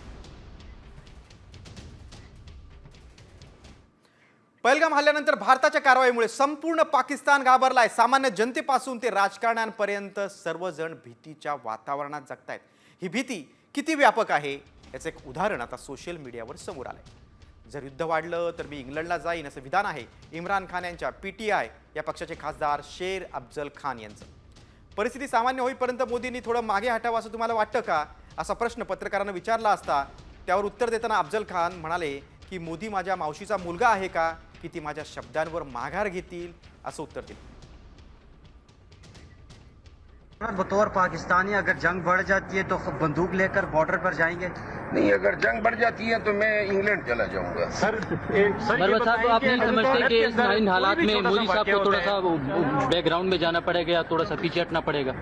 पहलगाम हल्ल्यानंतर भारताच्या कारवाईमुळे संपूर्ण पाकिस्तान घाबरलाय. सामान्य जनतेपासून ते राजकारण्यांपर्यंत सर्वजण भीतीच्या वातावरणात जगतायत. ही भीती किती व्यापक आहे याचं एक उदाहरण आता सोशल मीडियावर समोर आलंय. जर युद्ध वाढलं तर मी इंग्लंडला जाईन असं विधान आहे इम्रान खान यांच्या PTI या पक्षाचे खासदार शेर अफजल खान यांचं. परिस्थिती सामान्य होईपर्यंत मोदींनी थोडं मागे हटावं असं तुम्हाला वाटतं का असा प्रश्न पत्रकारांना विचारला असता त्यावर उत्तर देताना अफजल खान म्हणाले की मोदी माझ्या मावशीचा मुलगा आहे का की ती माझ्या शब्दांवर माघार घेतील असं उत्तर दिलं. बतौर पाकिस्तानी अगर जंग बढ़ जाती है तो बंदूक लेकर बॉर्डर पर जाएंगे? नहीं, अगर जंग बढ़ जाती है तो मैं इंग्लैंड चला जाऊंगा. सर साहब, आप नहीं समझते कि इन हालात में मोदी साहब को थोड़ा सा बैकग्राउंड में जाना पड़ेगा या थोड़ा सा पीछे हटना पड़ेगा?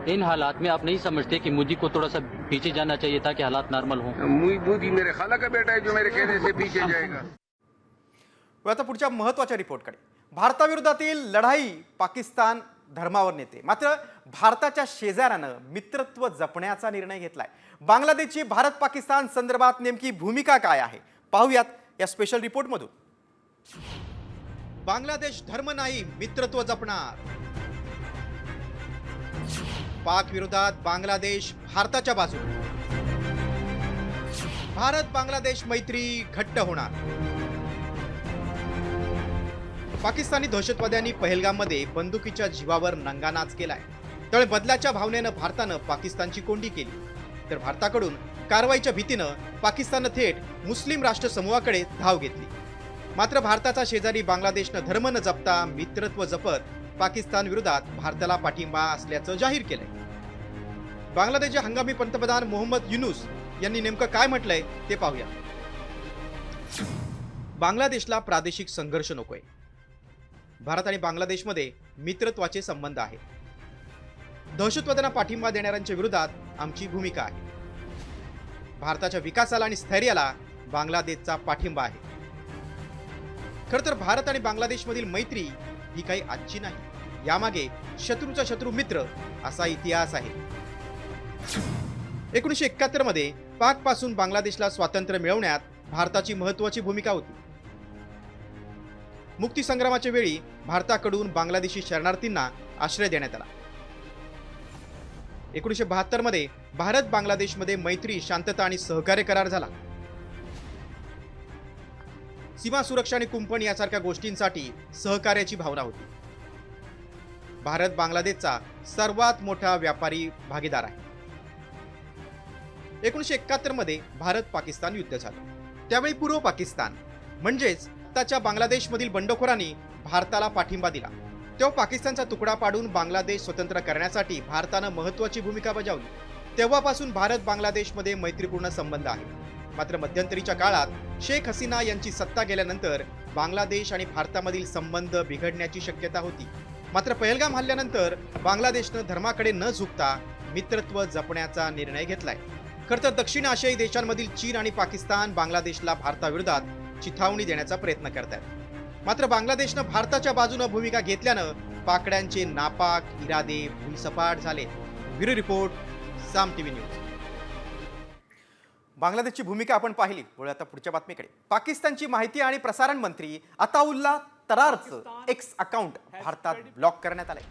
इन हालात में आप नहीं समझते कि मोदी को थोड़ा सा पीछे जाना चाहिए ताकि हालात नॉर्मल हों? मोदी मेरे खाला का बेटा है जो मेरे कहने से पीछे जाएगा. आता पुढच्या महत्त्वाच्या रिपोर्टकडे. भारताविरोधातील लढाई पाकिस्तान धर्मावर नेते. मात्र भारताच्या शेजाऱ्यानं मित्रत्व जपण्याचा निर्णय घेतलाय. बांगलादेशची भारत पाकिस्तान संदर्भात नेमकी भूमिका काय आहे पाहूयात या स्पेशल रिपोर्टमधून. बांगलादेश धर्म नाही, मित्रत्व जपणार. पाक विरोधात बांगलादेश भारताच्या बाजूने. भारत बांगलादेश मैत्री घट्ट होणार. पाकिस्तानी दहशतवाद्यांनी पहलगाममध्ये बंदुकीच्या जीवावर नंगानाच केलाय. त्यामुळे बदलाच्या भावनेनं भारतानं पाकिस्तानची कोंडी केली. तर भारताकडून कारवाईच्या भीतीनं पाकिस्ताननं थेट मुस्लिम राष्ट्र समूहाकडे धाव घेतली. मात्र भारताचा शेजारी बांगलादेशनं धर्म न जपता मित्रत्व जपत पाकिस्तान विरोधात भारताला पाठिंबा असल्याचं जाहीर केलंय. बांगलादेशचे हंगामी पंतप्रधान मोहम्मद युनूस यांनी नेमकं काय म्हटलंय ते पाहूया. बांगलादेशला प्रादेशिक संघर्ष नकोय. भारत आणि बांगलादेशमध्ये मित्रत्वाचे संबंध आहेत. दहशतवाद्यांना पाठिंबा देणाऱ्यांच्या विरोधात आमची भूमिका आहे. भारताच्या विकासाला आणि स्थैर्याला बांगलादेशचा पाठिंबा आहे. खरं तर भारत आणि बांगलादेशमधील मैत्री ही काही आजची नाही. यामागे शत्रूचा शत्रू मित्र असा इतिहास आहे. 1971 मध्ये पाक पासून बांगलादेशला स्वातंत्र्य मिळवण्यात भारताची महत्त्वाची भूमिका होती. मुक्ती संग्रामाच्या वेळी भारताकडून बांगलादेशी शरणार्थींना आश्रय देण्यात आला. 1972 मध्ये भारत बांगलादेशमध्ये मैत्री, शांतता आणि सहकार्य करार झाला. सीमा सुरक्षा आणि कुंपण यासारख्या गोष्टींसाठी सहकार्याची भावना होती. भारत बांगलादेशचा सर्वात मोठा व्यापारी भागीदार आहे. 1971 मध्ये भारत पाकिस्तान युद्ध झालं. त्यावेळी पूर्व पाकिस्तान म्हणजेच त्याच्या बांगलादेशमधील बंडखोरांनी भारताला पाठिंबा दिला. तेव्हा पाकिस्तानचा तुकडा पाडून बांगलादेश स्वतंत्र करण्यासाठी भारतानं महत्त्वाची भूमिका बजावली. तेव्हापासून भारत बांगलादेशमध्ये मैत्रीपूर्ण संबंध आहे. मात्र मध्यंतरीच्या काळात शेख हसीना यांची सत्ता गेल्यानंतर बांगलादेश आणि भारतामधील संबंध बिघडण्याची शक्यता होती. मात्र पहलगाम हल्ल्यानंतर बांगलादेशनं धर्माकडे न झुकता मित्रत्व जपण्याचा निर्णय घेतलाय. खरं तर दक्षिण आशियाई देशांमधील चीन आणि पाकिस्तान बांगलादेशला भारताविरोधात चिथावणी देण्याचा प्रयत्न करतात. मात्र बांगलादेशनं भारताच्या बाजूने भूमिका घेतल्यानं पाकड्यांचे नापाक इरादे भुईसपाट झाले. ब्युरो रिपोर्ट, साम टीव्ही न्यूज. बांगलादेशची भूमिका आपण पाहिली. वळूया आता पुढच्या बातमीकडे. पाकिस्तानची माहिती आणि प्रसारण मंत्री अताउल्ला तरारचं एक्स अकाउंट भारतात ब्लॉक करण्यात आलंय.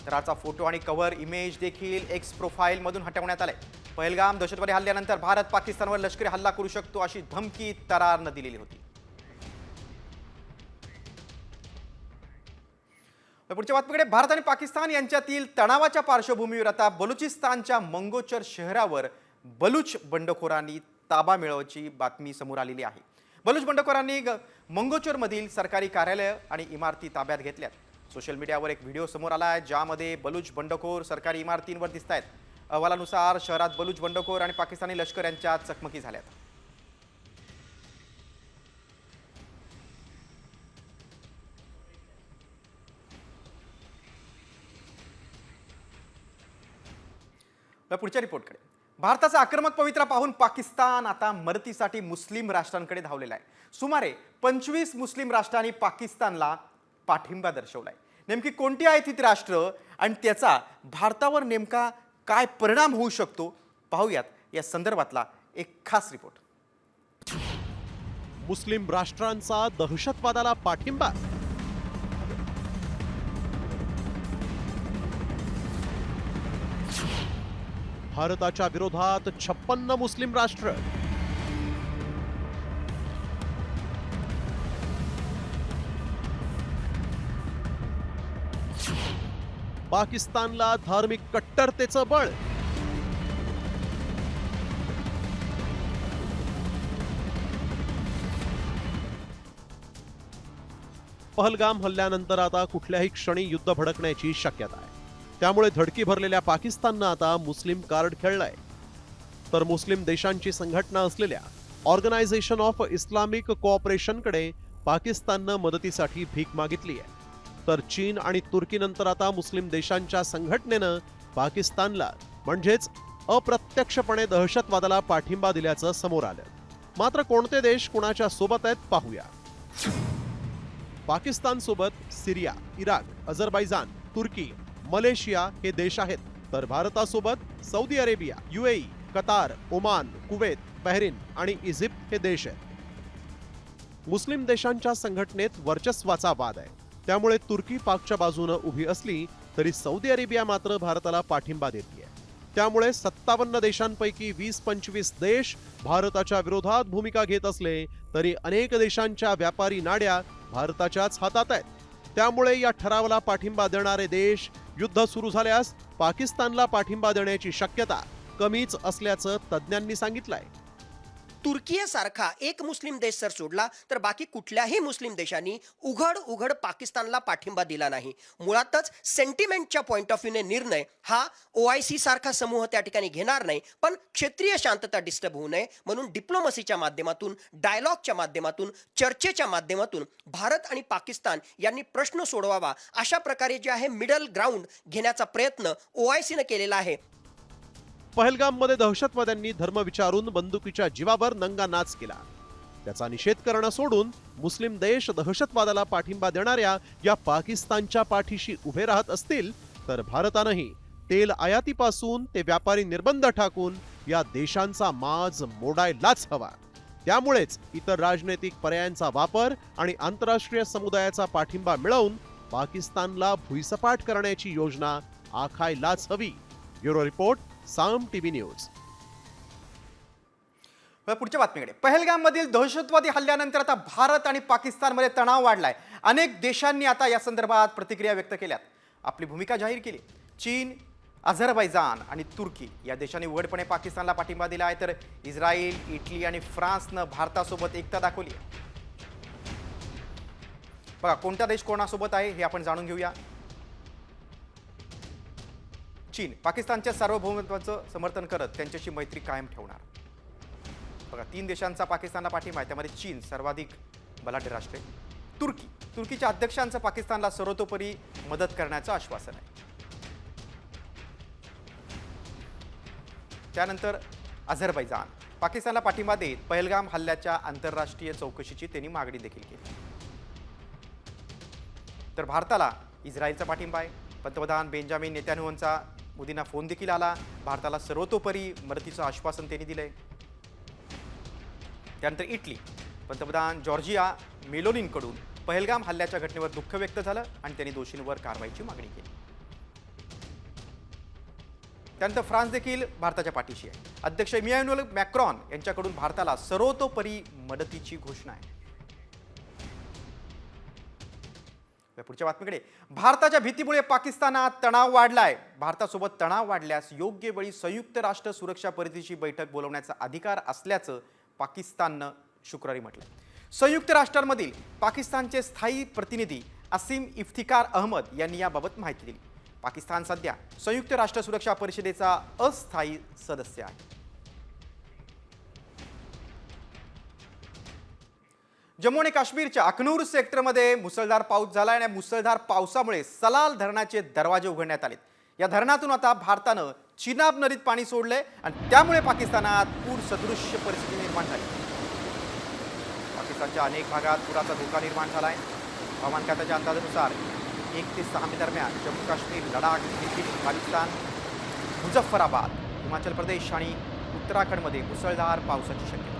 तरारचा फोटो आणि कव्हर इमेज देखील एक्स प्रोफाईल मधून हटवण्यात आलंय. पहलगाम दहशतवादी हल्ल्यानंतर भारत पाकिस्तानवर लष्करी हल्ला करू शकतो अशी धमकी तरारनं दिलेली होती. पुढच्या बातमीकडे. भारत आणि पाकिस्तान यांच्यातील तणावाच्या पार्श्वभूमीवर आता बलुचिस्तानच्या मंगोचर शहरावर बलूच बंडखोरांनी ताबा मिळवण्याची बातमी समोर आलेली आहे. बलूच बंडखोरांनी मंगोचरमधील सरकारी कार्यालय आणि इमारती ताब्यात घेतल्यात. सोशल मीडियावर एक व्हिडिओ समोर आला आहे ज्यामध्ये बलूच बंडखोर सरकारी इमारतींवर दिसत आहेत. अहवालानुसार शहरात बलूच बंडखोर आणि पाकिस्तानी लष्कर यांच्यात चकमकी झाल्यात. पुढच्या रिपोर्टकडे. भारताचा आक्रमक पवित्रा पाहून पाकिस्तान आता मदतीसाठी मुस्लिम राष्ट्रांकडे धावलेला आहे. सुमारे 25 मुस्लिम राष्ट्रांनी पाकिस्तानला पाठिंबा दर्शवलाय. नेमकी कोणती आहेत ही राष्ट्र आणि त्याचा भारतावर नेमका काय परिणाम होऊ शकतो पाहूयात या संदर्भातला एक खास रिपोर्ट. मुस्लिम राष्ट्रांचा दहशतवादाला पाठिंबा. भारताच्या विरोधात 56 मुस्लिम राष्ट्र. पाकिस्तानला धार्मिक कट्टरतेचं बळ. पहलगाम हल्ल्यानंतर आता कुठल्याही क्षणी युद्ध भडकण्याची शक्यता आहे. त्यामुळे धडकी भरलेल्या पाकिस्ताननं आता मुस्लिम कार्ड खेळलंय. तर मुस्लिम देशांची संघटना असलेल्या ऑर्गनायझेशन ऑफ इस्लामिक कोऑपरेशनकडे पाकिस्ताननं मदतीसाठी भीक मागितली आहे. तर चीन आणि तुर्कीनंतर आता मुस्लिम देशांच्या संघटनेनं पाकिस्तानला म्हणजेच अप्रत्यक्षपणे दहशतवादाला पाठिंबा दिल्याचं समोर आलं. मात्र कोणते देश कुणाच्या सोबत आहेत पाहूया. पाकिस्तान सोबत सिरिया, इराक, अझरबैजान, तुर्की, मलेशिया हे देश आहेत. तर भारतासोबत Saudi Arabia, UAE, Qatar, Oman, Kuwait, Bahrain आणि इजिप्त हे देश आहेत. मुस्लिम देशांच्या संघटनेत वर्चस्वाचा वाद आहे. त्यामुळे तुर्की पाकच्या बाजूने उभी असली तरी सौदी अरेबिया मात्र भारताला पाठिंबा देते. त्यामुळे 57 देशांपैकी 20-25 देश भारताच्या विरोधात भूमिका घेत असले तरी अनेक देशांच्या व्यापारी नाड्या भारताच्याच हातात आहेत. त्यामुळे या ठरावाला पाठिंबा देणारे देश युद्ध सुरू झाल्यास पाकिस्तानला पाठिंबा देण्याची शक्यता कमीच असल्याचं तज्ज्ञांनी सांगितलंय. तुर्कीसारखा एक मुस्लिम देश जर सोडला तर बाकी कुठल्याही मुस्लिम देशांनी उघड पाकिस्तानला पाठिंबा दिला नाही. मुळातच सेंटिमेंटच्या पॉइंट ऑफ व्ह्यूने निर्णय हा OIC सारखा समूह त्या ठिकाणी घेणार नाही, पण क्षेत्रीय शांतता डिस्टर्ब होऊ नये म्हणून डिप्लोमसीच्या माध्यमातून, डायलॉगच्या माध्यमातून, चर्चेच्या माध्यमातून भारत आणि पाकिस्तान यांनी प्रश्न सोडवावा अशा प्रकारे जे आहे मिडल ग्राउंड घेण्याचा प्रयत्न OIC ने केलेला आहे. पहलगाममध्ये दहशतवाद्यांनी धर्म विचारून बंदुकीच्या जीवावर नंगा नाच केला. त्याचा निषेध करणं सोडून मुस्लिम देश दहशतवादाला पाठिंबा देणाऱ्या या पाकिस्तानच्या पाठीशी उभे राहत असतील तर भारतानंही तेल आयातीपासून ते व्यापारी निर्बंध टाकून या देशांचा माज मोडायलाच हवा. त्यामुळेच इतर राजनैतिक पर्यायांचा वापर आणि आंतरराष्ट्रीय समुदायाचा पाठिंबा मिळवून पाकिस्तानला भुईसपाट करण्याची योजना आखायलाच हवी. ब्युरो रिपोर्ट, साम टीव्ही न्यूज. पुढच्या बातमीकडे. पहलगाममधील दहशतवादी हल्ल्यानंतर आता भारत आणि पाकिस्तानमध्ये तणाव वाढलाय. अनेक देशांनी आता या संदर्भात प्रतिक्रिया व्यक्त केल्यात, आपली भूमिका जाहीर केली. चीन, अझरबैजान आणि तुर्की या देशांनी उघडपणे पाकिस्तानला पाठिंबा दिला आहे, तर इस्रायल, इटली आणि फ्रान्सनं भारतासोबत एकता दाखवली आहे. बघा कोणता देश कोणासोबत आहे हे आपण जाणून घेऊया. चीन पाकिस्तानच्या सार्वभौमत्वाचं समर्थन करत त्यांच्याशी मैत्री कायम ठेवणार. बघा 3 देशांचा पाकिस्तानला पाठिंबा आहे, त्यामध्ये चीन सर्वाधिक बलाढ्य राष्ट्र आहे. तुर्कीच्या अध्यक्षांचं पाकिस्तानला सर्वतोपरी मदत करण्याचं आश्वासन आहे. त्यानंतर अझरबैजान पाकिस्तानला पाठिंबा देत पहलगाम हल्ल्याच्या आंतरराष्ट्रीय चौकशीची त्यांनी मागणी देखील केली. तर भारताला इस्रायलचा पाठिंबा आहे. पंतप्रधान बेंजामिन नेतान्याहूंचा मोदींना फोन देखील आला. भारताला सर्वतोपरी मदतीचं आश्वासन त्यांनी दिलंय. त्यानंतर इटली पंतप्रधान जॉर्जिया मेलोनींकडून पहलगाम हल्ल्याच्या घटनेवर दुःख व्यक्त झालं आणि त्यांनी दोषींवर कारवाईची मागणी केली. त्यानंतर फ्रान्स देखील भारताच्या पाठीशी आहे. अध्यक्ष इमॅन्युएल मॅक्रॉन यांच्याकडून भारताला सर्वतोपरी मदतीची घोषणा आहे. पुढच्या बातमीकडे. भारताच्या भीतीमुळे पाकिस्तानात तणाव वाढलाय. भारतासोबत तणाव वाढल्यास योग्य वेळी संयुक्त राष्ट्र सुरक्षा परिषदेची बैठक बोलवण्याचा अधिकार असल्याचं पाकिस्ताननं शुक्रवारी म्हटलं. संयुक्त राष्ट्रांमधील पाकिस्तानचे स्थायी प्रतिनिधी असीम इफ्तिकार अहमद यांनी याबाबत माहिती दिली. पाकिस्तान सध्या संयुक्त राष्ट्र सुरक्षा परिषदेचा अस्थायी सदस्य आहे. जम्मू आणि काश्मीरच्या अखनूर सेक्टरमध्ये मुसळधार पाऊस झाला आणि मुसळधार पावसामुळे सलाल धरणाचे दरवाजे उघडण्यात आले. या धरणातून आता भारतानं चिनाब नदीत पाणी सोडले आणि त्यामुळे पाकिस्तानात पूर सदृश्य परिस्थिती निर्माण झाली. पाकिस्तानच्या अनेक भागात पुराचा धोका निर्माण झालाय. हवामान खात्याच्या अंदाजानुसार 1 ते 6 मे दरम्यान जम्मू काश्मीर, लडाख, दिल्ली, राजस्थान, मुझफ्फराबाद, हिमाचल प्रदेश आणि उत्तराखंडमध्ये मुसळधार पावसाची शक्यता.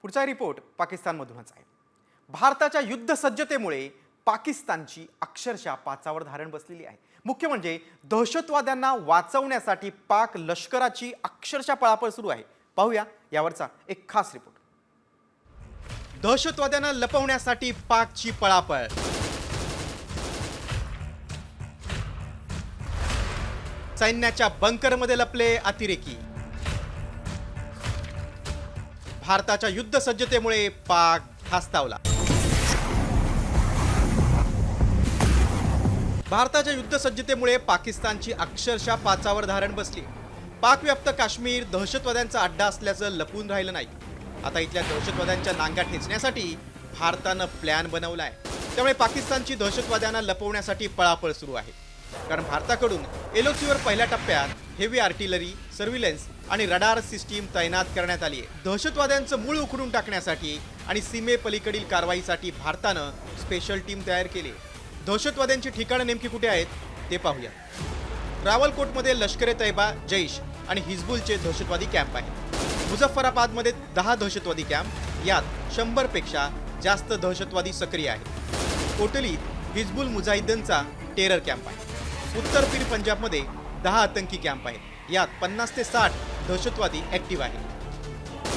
पुढचा रिपोर्ट पाकिस्तानमधूनच आहे. भारताच्या युद्ध सज्जतेमुळे पाकिस्तानची अक्षरशः पाचावर धारण बसलेली आहे. मुख्य म्हणजे दहशतवाद्यांना वाचवण्यासाठी पाक लष्कराची अक्षरशः पळापळ सुरू आहे. पाहूया यावरचा एक खास रिपोर्ट. दहशतवाद्यांना लपवण्यासाठी पाकची पळापळ. सैन्याच्या बंकरमध्ये लपले अतिरेकी. भारताच्या युद्ध सज्जतेमुळे पाक धास्तावला. भारताच्या युद्ध सज्जतेमुळे पाकिस्तानची अक्षरशः पाचावर धारण बसली. पाकव्याप्त काश्मीर दहशतवाद्यांचा अड्डा असल्याचं लपून राहिलं नाही. आता इथल्या दहशतवाद्यांच्या नांगा ठेचण्यासाठी भारतानं प्लॅन बनवलाय. त्यामुळे पाकिस्तानची दहशतवाद्यांना लपवण्यासाठी पळापळ सुरू आहे. कारण भारताकडून LOCवर पहिल्या टप्प्यात हेवी आर्टिलरी, सर्व्हिलन्स आणि रडार सिस्टीम तैनात करण्यात आली आहे. दहशतवाद्यांचं मूळ उखडून टाकण्यासाठी आणि सीमेपलीकडील कारवाईसाठी भारतानं स्पेशल टीम तयार केली. दहशतवाद्यांची ठिकाणं नेमकी कुठे आहेत ते पाहूया. रावलकोटमध्ये लष्कर-ए-तैयबा, जैश आणि हिजबुलचे दहशतवादी कॅम्प आहेत. मुझफ्फराबादमध्ये 10 दहशतवादी कॅम्प, यात 100 पेक्षा जास्त दहशतवादी सक्रिय आहेत. कोटलीत हिजबुल मुजाहिद्दीनचा टेरर कॅम्प आहे. उत्तर पीर पंजाबमध्ये 10 आतंकी कॅम्प आहेत. यात 50 ते 60 दहशतवादी ॲक्टिव्ह आहेत.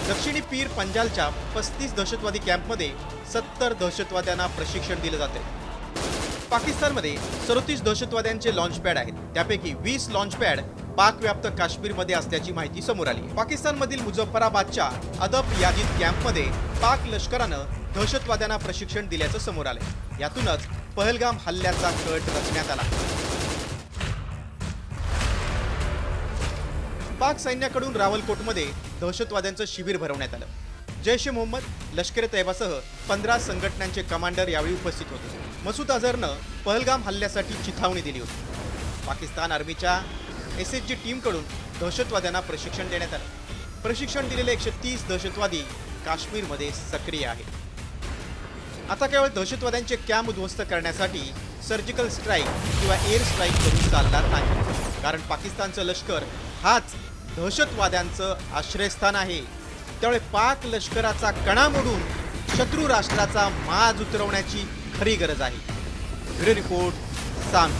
दक्षिणी पीर पंजालच्या 35 दहशतवादी कॅम्पमध्ये 70 दहशतवाद्यांना प्रशिक्षण दिलं जाते. पाकिस्तानमध्ये 37 दहशतवाद्यांचे लॉन्चपॅड आहेत. त्यापैकी 20 लॉन्चपॅड पाकव्याप्त काश्मीरमध्ये असल्याची माहिती समोर आली. पाकिस्तानमधील मुझफ्फराबादच्या अदब याजिद कॅम्पमध्ये पाक लष्करानं दहशतवाद्यांना प्रशिक्षण दिल्याचं समोर आलंय. यातूनच पहलगाम हल्ल्याचा कट रचण्यात आला. पाक सैन्याकडून रावलकोटमध्ये दहशतवाद्यांचं शिबिर भरवण्यात आलं. जैश ए मोहम्मद, लष्कर ए तैयबासह 15 संघटनांचे कमांडर यावेळी उपस्थित होते. मसूद अझहरनं पहलगाम हल्ल्यासाठी चिथावणी दिली होती. पाकिस्तान आर्मीच्या SHG टीमकडून दहशतवाद्यांना प्रशिक्षण देण्यात आलं. प्रशिक्षण दिलेले 130 दहशतवादी काश्मीरमध्ये सक्रिय आहेत. आता केवळ दहशतवाद्यांचे कॅम्प उद्ध्वस्त करण्यासाठी सर्जिकल स्ट्राईक किंवा एअर स्ट्राईक करून चालणार नाही. कारण पाकिस्तानचं लष्कर हाच दहशतवाद्यांचं आश्रयस्थान आहे. त्यामुळे पाक लष्कराचा कणा मोडून शत्रू राष्ट्राचा माज उतरवण्याची खरी गरज आहे. ब्युरो रिपोर्ट, साम.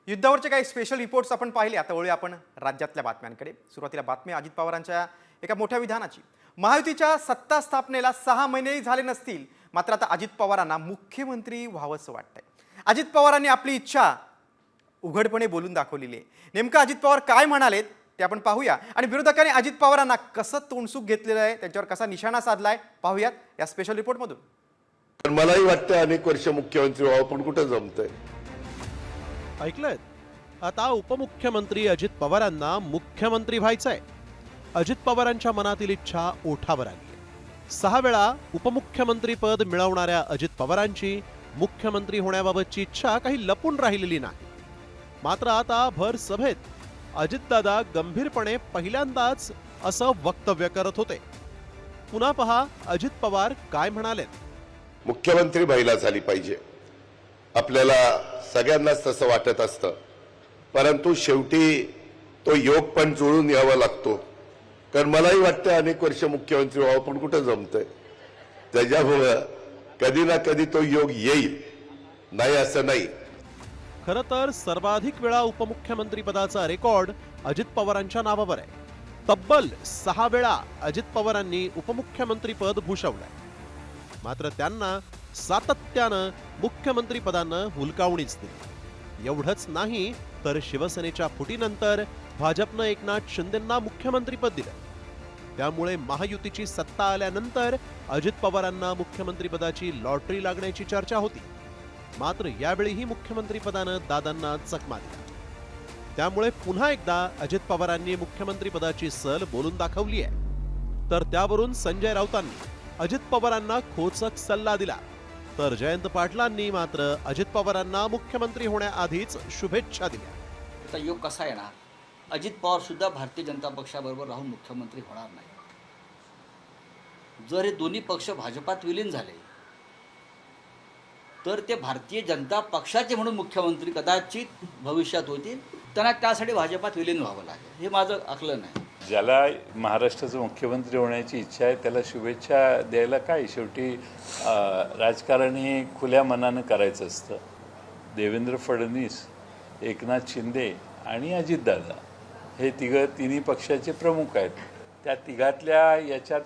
युद्धावरचे काही स्पेशल रिपोर्ट्स आपण पाहिले. आता वळूया आपण राज्यातल्या बातम्यांकडे. सुरुवातीला बातमी अजित पवारांच्या एका मोठ्या विधानाची. महायुतीच्या सत्ता स्थापनेला 6 महिनेही झाले नसतील, मात्र आता अजित पवारांना मुख्यमंत्री व्हावंसं वाटतंय. अजित पवारांनी आपली इच्छा उघडपणे बोलून दाखवलेली आहे. नेमकं अजित पवार काय म्हणालेत ते आपण पाहूया. आणि विरोधकांनी अजित पवारांना कसं तोंडसूक घेतलेलं आहे, त्यांच्यावर कसा निशाणा साधलाय, पाहूयात या स्पेशल रिपोर्टमधून. मलाही वाटतं अनेक वर्ष मुख्यमंत्री व्हावं, पण कुठं जमतंय. ऐकलंय, आता उपमुख्यमंत्री अजित पवारांना मुख्यमंत्री व्हायचंय. अजित पवारांच्या मनातील इच्छा ओठावर आली. 6 वेळा उपमुख्यमंत्री पद मिळवणाऱ्या अजित पवारांची मुख्यमंत्री होण्याबाबतची इच्छा काही लपून राहिलेली नाही. मात्र आता भर सभेत अजितदादा गंभीरपणे पहिल्यांदाच असं वक्तव्य करत होते. पुन्हा पहा अजित पवार काय म्हणालेत. मुख्यमंत्री महिला झाली पाहिजे, आपल्याला सगळ्यांनाच तसं वाटत असतं, परंतु शेवटी तो योग पण जुळून यावा लागतो. कारण मलाही वाटतं अनेक वर्ष मुख्यमंत्री व्हावं, पण कुठं जमतंय. त्याच्यामुळं कधी ना कधी तो योग येईल, नाही असं नाही. खरं तर सर्वाधिक वेळा उपमुख्यमंत्री पदाचा रेकॉर्ड अजित पवारांच्या नावावर आहे. तब्बल 6 वेळा अजित पवारांनी उपमुख्यमंत्री पद भूषवलंय. मात्र त्यांना सातत्यानं मुख्यमंत्री पदानं हुलकावणीच दिली. एवढंच नाही तर शिवसेनेच्या फुटीनंतर भाजपनं एकनाथ शिंदेंना मुख्यमंत्रीपद दिलं. त्यामुळे महायुतीची सत्ता आल्यानंतर अजित पवारांना मुख्यमंत्रीपदाची लॉटरी लागण्याची चर्चा होती. मात्र यावेळीही मुख्यमंत्रीपदानं दादांना चकमा दिला. त्यामुळे पुन्हा एकदा अजित पवारांनी मुख्यमंत्रीपदाची सल बोलून दाखवली आहे. तर त्यावरून संजय राऊतांनी अजित पवारांना खोचक सल्ला दिला. तर जयंत पाटलांनी मात्र अजित पवारांना मुख्यमंत्री होण्याआधीच शुभेच्छा दिल्या. आता योग कसा येणार, अजित पवार सुद्धा भारतीय जनता पक्षाबरोबर राहून मुख्यमंत्री होणार नाही. जर हे दोन्ही पक्ष भाजपात विलीन झाले तर ते भारतीय जनता पक्षाचे म्हणून मुख्यमंत्री कदाचित भविष्यात होतील. त्यांना त्यासाठी भाजपात विलीन व्हावं लागेल, हे माझं आकलन आहे. ज्याला महाराष्ट्राचं मुख्यमंत्री होण्याची इच्छा आहे त्याला शुभेच्छा द्यायला काय. शेवटी राजकारण हे खुल्या मनानं करायचं असतं. देवेंद्र फडणवीस, एकनाथ शिंदे आणि अजितदादा हे तिन्ही पक्षाचे प्रमुख आहेत. त्या तिघातल्या याच्यात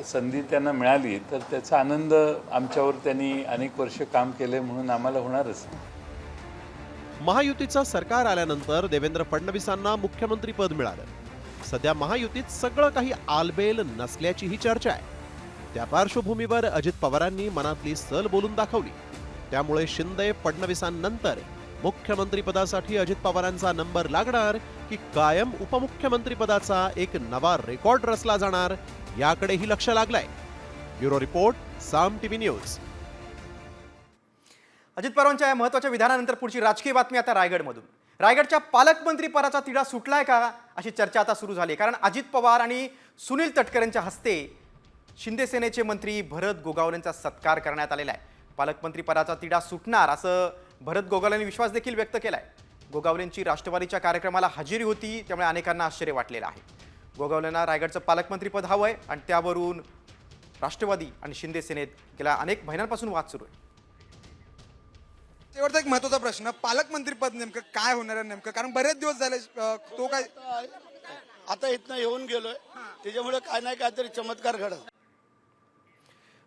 संधी त्यांना मिळाली तर त्याचा आनंद आमच्यावर त्यांनी अनेक वर्ष काम केले म्हणून आम्हाला होणारच. महायुतीचं सरकार आल्यानंतर देवेंद्र फडणवीसांना मुख्यमंत्रीपद मिळालं. सध्या महायुतीत सगळं काही आलबेल नसल्याची ही चर्चा आहे. त्या पार्श्वभूमीवर अजित पवारांनी मनातली सल बोलून दाखवली. त्यामुळे शिंदे फडणवीसांनंतर मुख्यमंत्रीपदासाठी अजित पवारांचा नंबर लागणार की कायम उपमुख्यमंत्रीपदाचा एक नवा रेकॉर्ड रचला जाणार, याकडेही लक्ष लागलंय. ब्युरो रिपोर्ट, साम टीव्ही न्यूज. अजित पवारांच्या या महत्त्वाच्या विधानानंतर पुढची राजकीय बातमी आता रायगडमधून. रायगडच्या पालकमंत्री पदाचा तिढा सुटलाय का, अशी चर्चा आता सुरू झाली. कारण अजित पवार आणि सुनील तटकरेंच्या हस्ते शिंदे सेनेचे मंत्री भरत गोगावलेंचा सत्कार करण्यात आलेला आहे. पालकमंत्री पदाचा तिढा सुटणार असं भरत गोगावलेंनी विश्वास देखील व्यक्त केलाय. गोगावलेंची राष्ट्रवादीच्या कार्यक्रमाला हजेरी होती, त्यामुळे अनेकांना आश्चर्य वाटलेलं आहे. गोगावलेंना रायगडचं पालकमंत्रीपद हवंय आणि त्यावरून राष्ट्रवादी आणि शिंदे सेनेत गेल्या अनेक महिन्यांपासून वाद सुरू आहे. शेवटचा एक महत्त्वाचा प्रश्न, पालकमंत्रीपद नेमकं काय होणार आहे नेमकं, कारण बरेच दिवस झाले तो काय आता इथनं येऊन गेलोय, त्याच्यामुळे काय नाही काहीतरी चमत्कार घडत.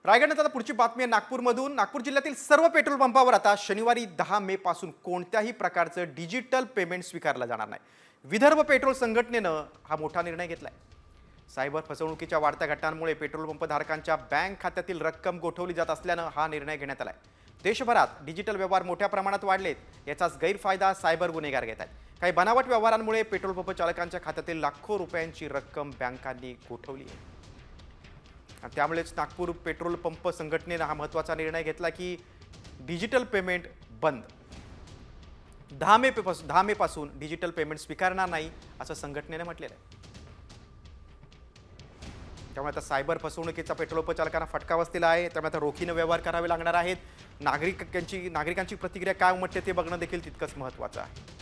रायगडनं आता पुढची बातमी आहे नागपूरमधून. नागपूर जिल्ह्यातील सर्व पेट्रोल पंपावर आता शनिवारी 10 मे पासून कोणत्याही प्रकारचं डिजिटल पेमेंट स्वीकारलं जाणार नाही. विदर्भ पेट्रोल संघटनेनं हा मोठा निर्णय घेतलाय. सायबर फसवणुकीच्या वाढत्या घटनांमुळे पेट्रोल पंप धारकांच्या बँक खात्यातील रक्कम गोठवली जात असल्यानं हा निर्णय घेण्यात आलाय. देशभरात डिजिटल व्यवहार मोठ्या प्रमाणात वाढलेत, याचाच गैरफायदा सायबर गुन्हेगार घेत आहेत. काही बनावट व्यवहारांमुळे पेट्रोल पंप चालकांच्या खात्यातील लाखो रुपयांची रक्कम बँकांनी गोठवली आहे. आणि त्यामुळेच नागपूर पेट्रोल पंप संघटनेनं हा महत्त्वाचा निर्णय घेतला की डिजिटल पेमेंट बंद. 10 मे पासून डिजिटल पेमेंट स्वीकारणार नाही असं संघटनेने म्हटलेलं आहे. त्यामुळे आता सायबर फसवणुकीचा पेट्रोल पंप चालकांना फटका बसलेला आहे. त्यामुळे आता रोखीने व्यवहार करावे लागणार आहेत. नागरिकांची प्रतिक्रिया काय उमटते ते बघणं देखील तितकंच महत्त्वाचं आहे.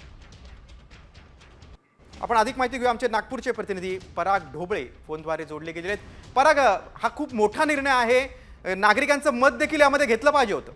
आपण अधिक माहिती घेऊ. आमचे नागपूरचे प्रतिनिधी पराग ढोबळे फोनद्वारे जोडले गेलेले आहेत. पराग, हा खूप मोठा निर्णय आहे, नागरिकांचं मत देखील यामध्ये घेतलं पाहिजे होतं.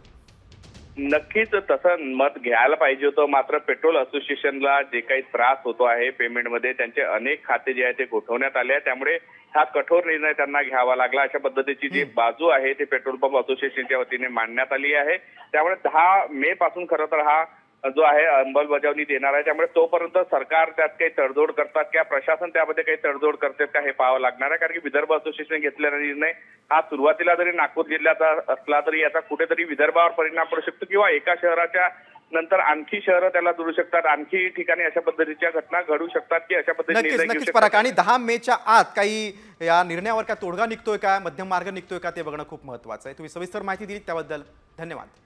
नक्कीच तसं मत घ्यायला पाहिजे होतं, मात्र पेट्रोल असोसिएशनला जे काही त्रास होतो आहे पेमेंटमध्ये, त्यांचे अनेक खाते जे आहे ते गोठवण्यात आले आहे. त्यामुळे हा कठोर निर्णय त्यांना घ्यावा लागला. अशा पद्धतीची जी बाजू आहे ती पेट्रोल पंप असोसिएशनच्या वतीने मांडण्यात आली आहे. त्यामुळे 10 मे पासून खरं तर हा जो आहे अंमलबजावणीत येणार आहे. त्यामुळे तोपर्यंत सरकार त्यात काही तडजोड करतात किंवा प्रशासन त्यामध्ये काही तडजोड करतात का हे पाहावं लागणार आहे. कारण की विदर्भ असोसिएशन घेतलेला निर्णय हा सुरुवातीला जरी नागपूर जिल्ह्याचा असला तरी याचा कुठेतरी विदर्भावर परिणाम पडू शकतो किंवा एका शहराच्या नंतर आणखी शहरं त्याला जोडू शकतात, आणखी ठिकाणी अशा पद्धतीच्या घटना घडू शकतात की अशा पद्धतीने नक्कीच पराग. आणि 10 मेच्या आत काही या निर्णयावर काय तोडगा निघतोय का, मध्यम मार्ग निघतोय का ते बघणं खूप महत्त्वाचं आहे. तुम्ही सविस्तर माहिती दिली त्याबद्दल धन्यवाद.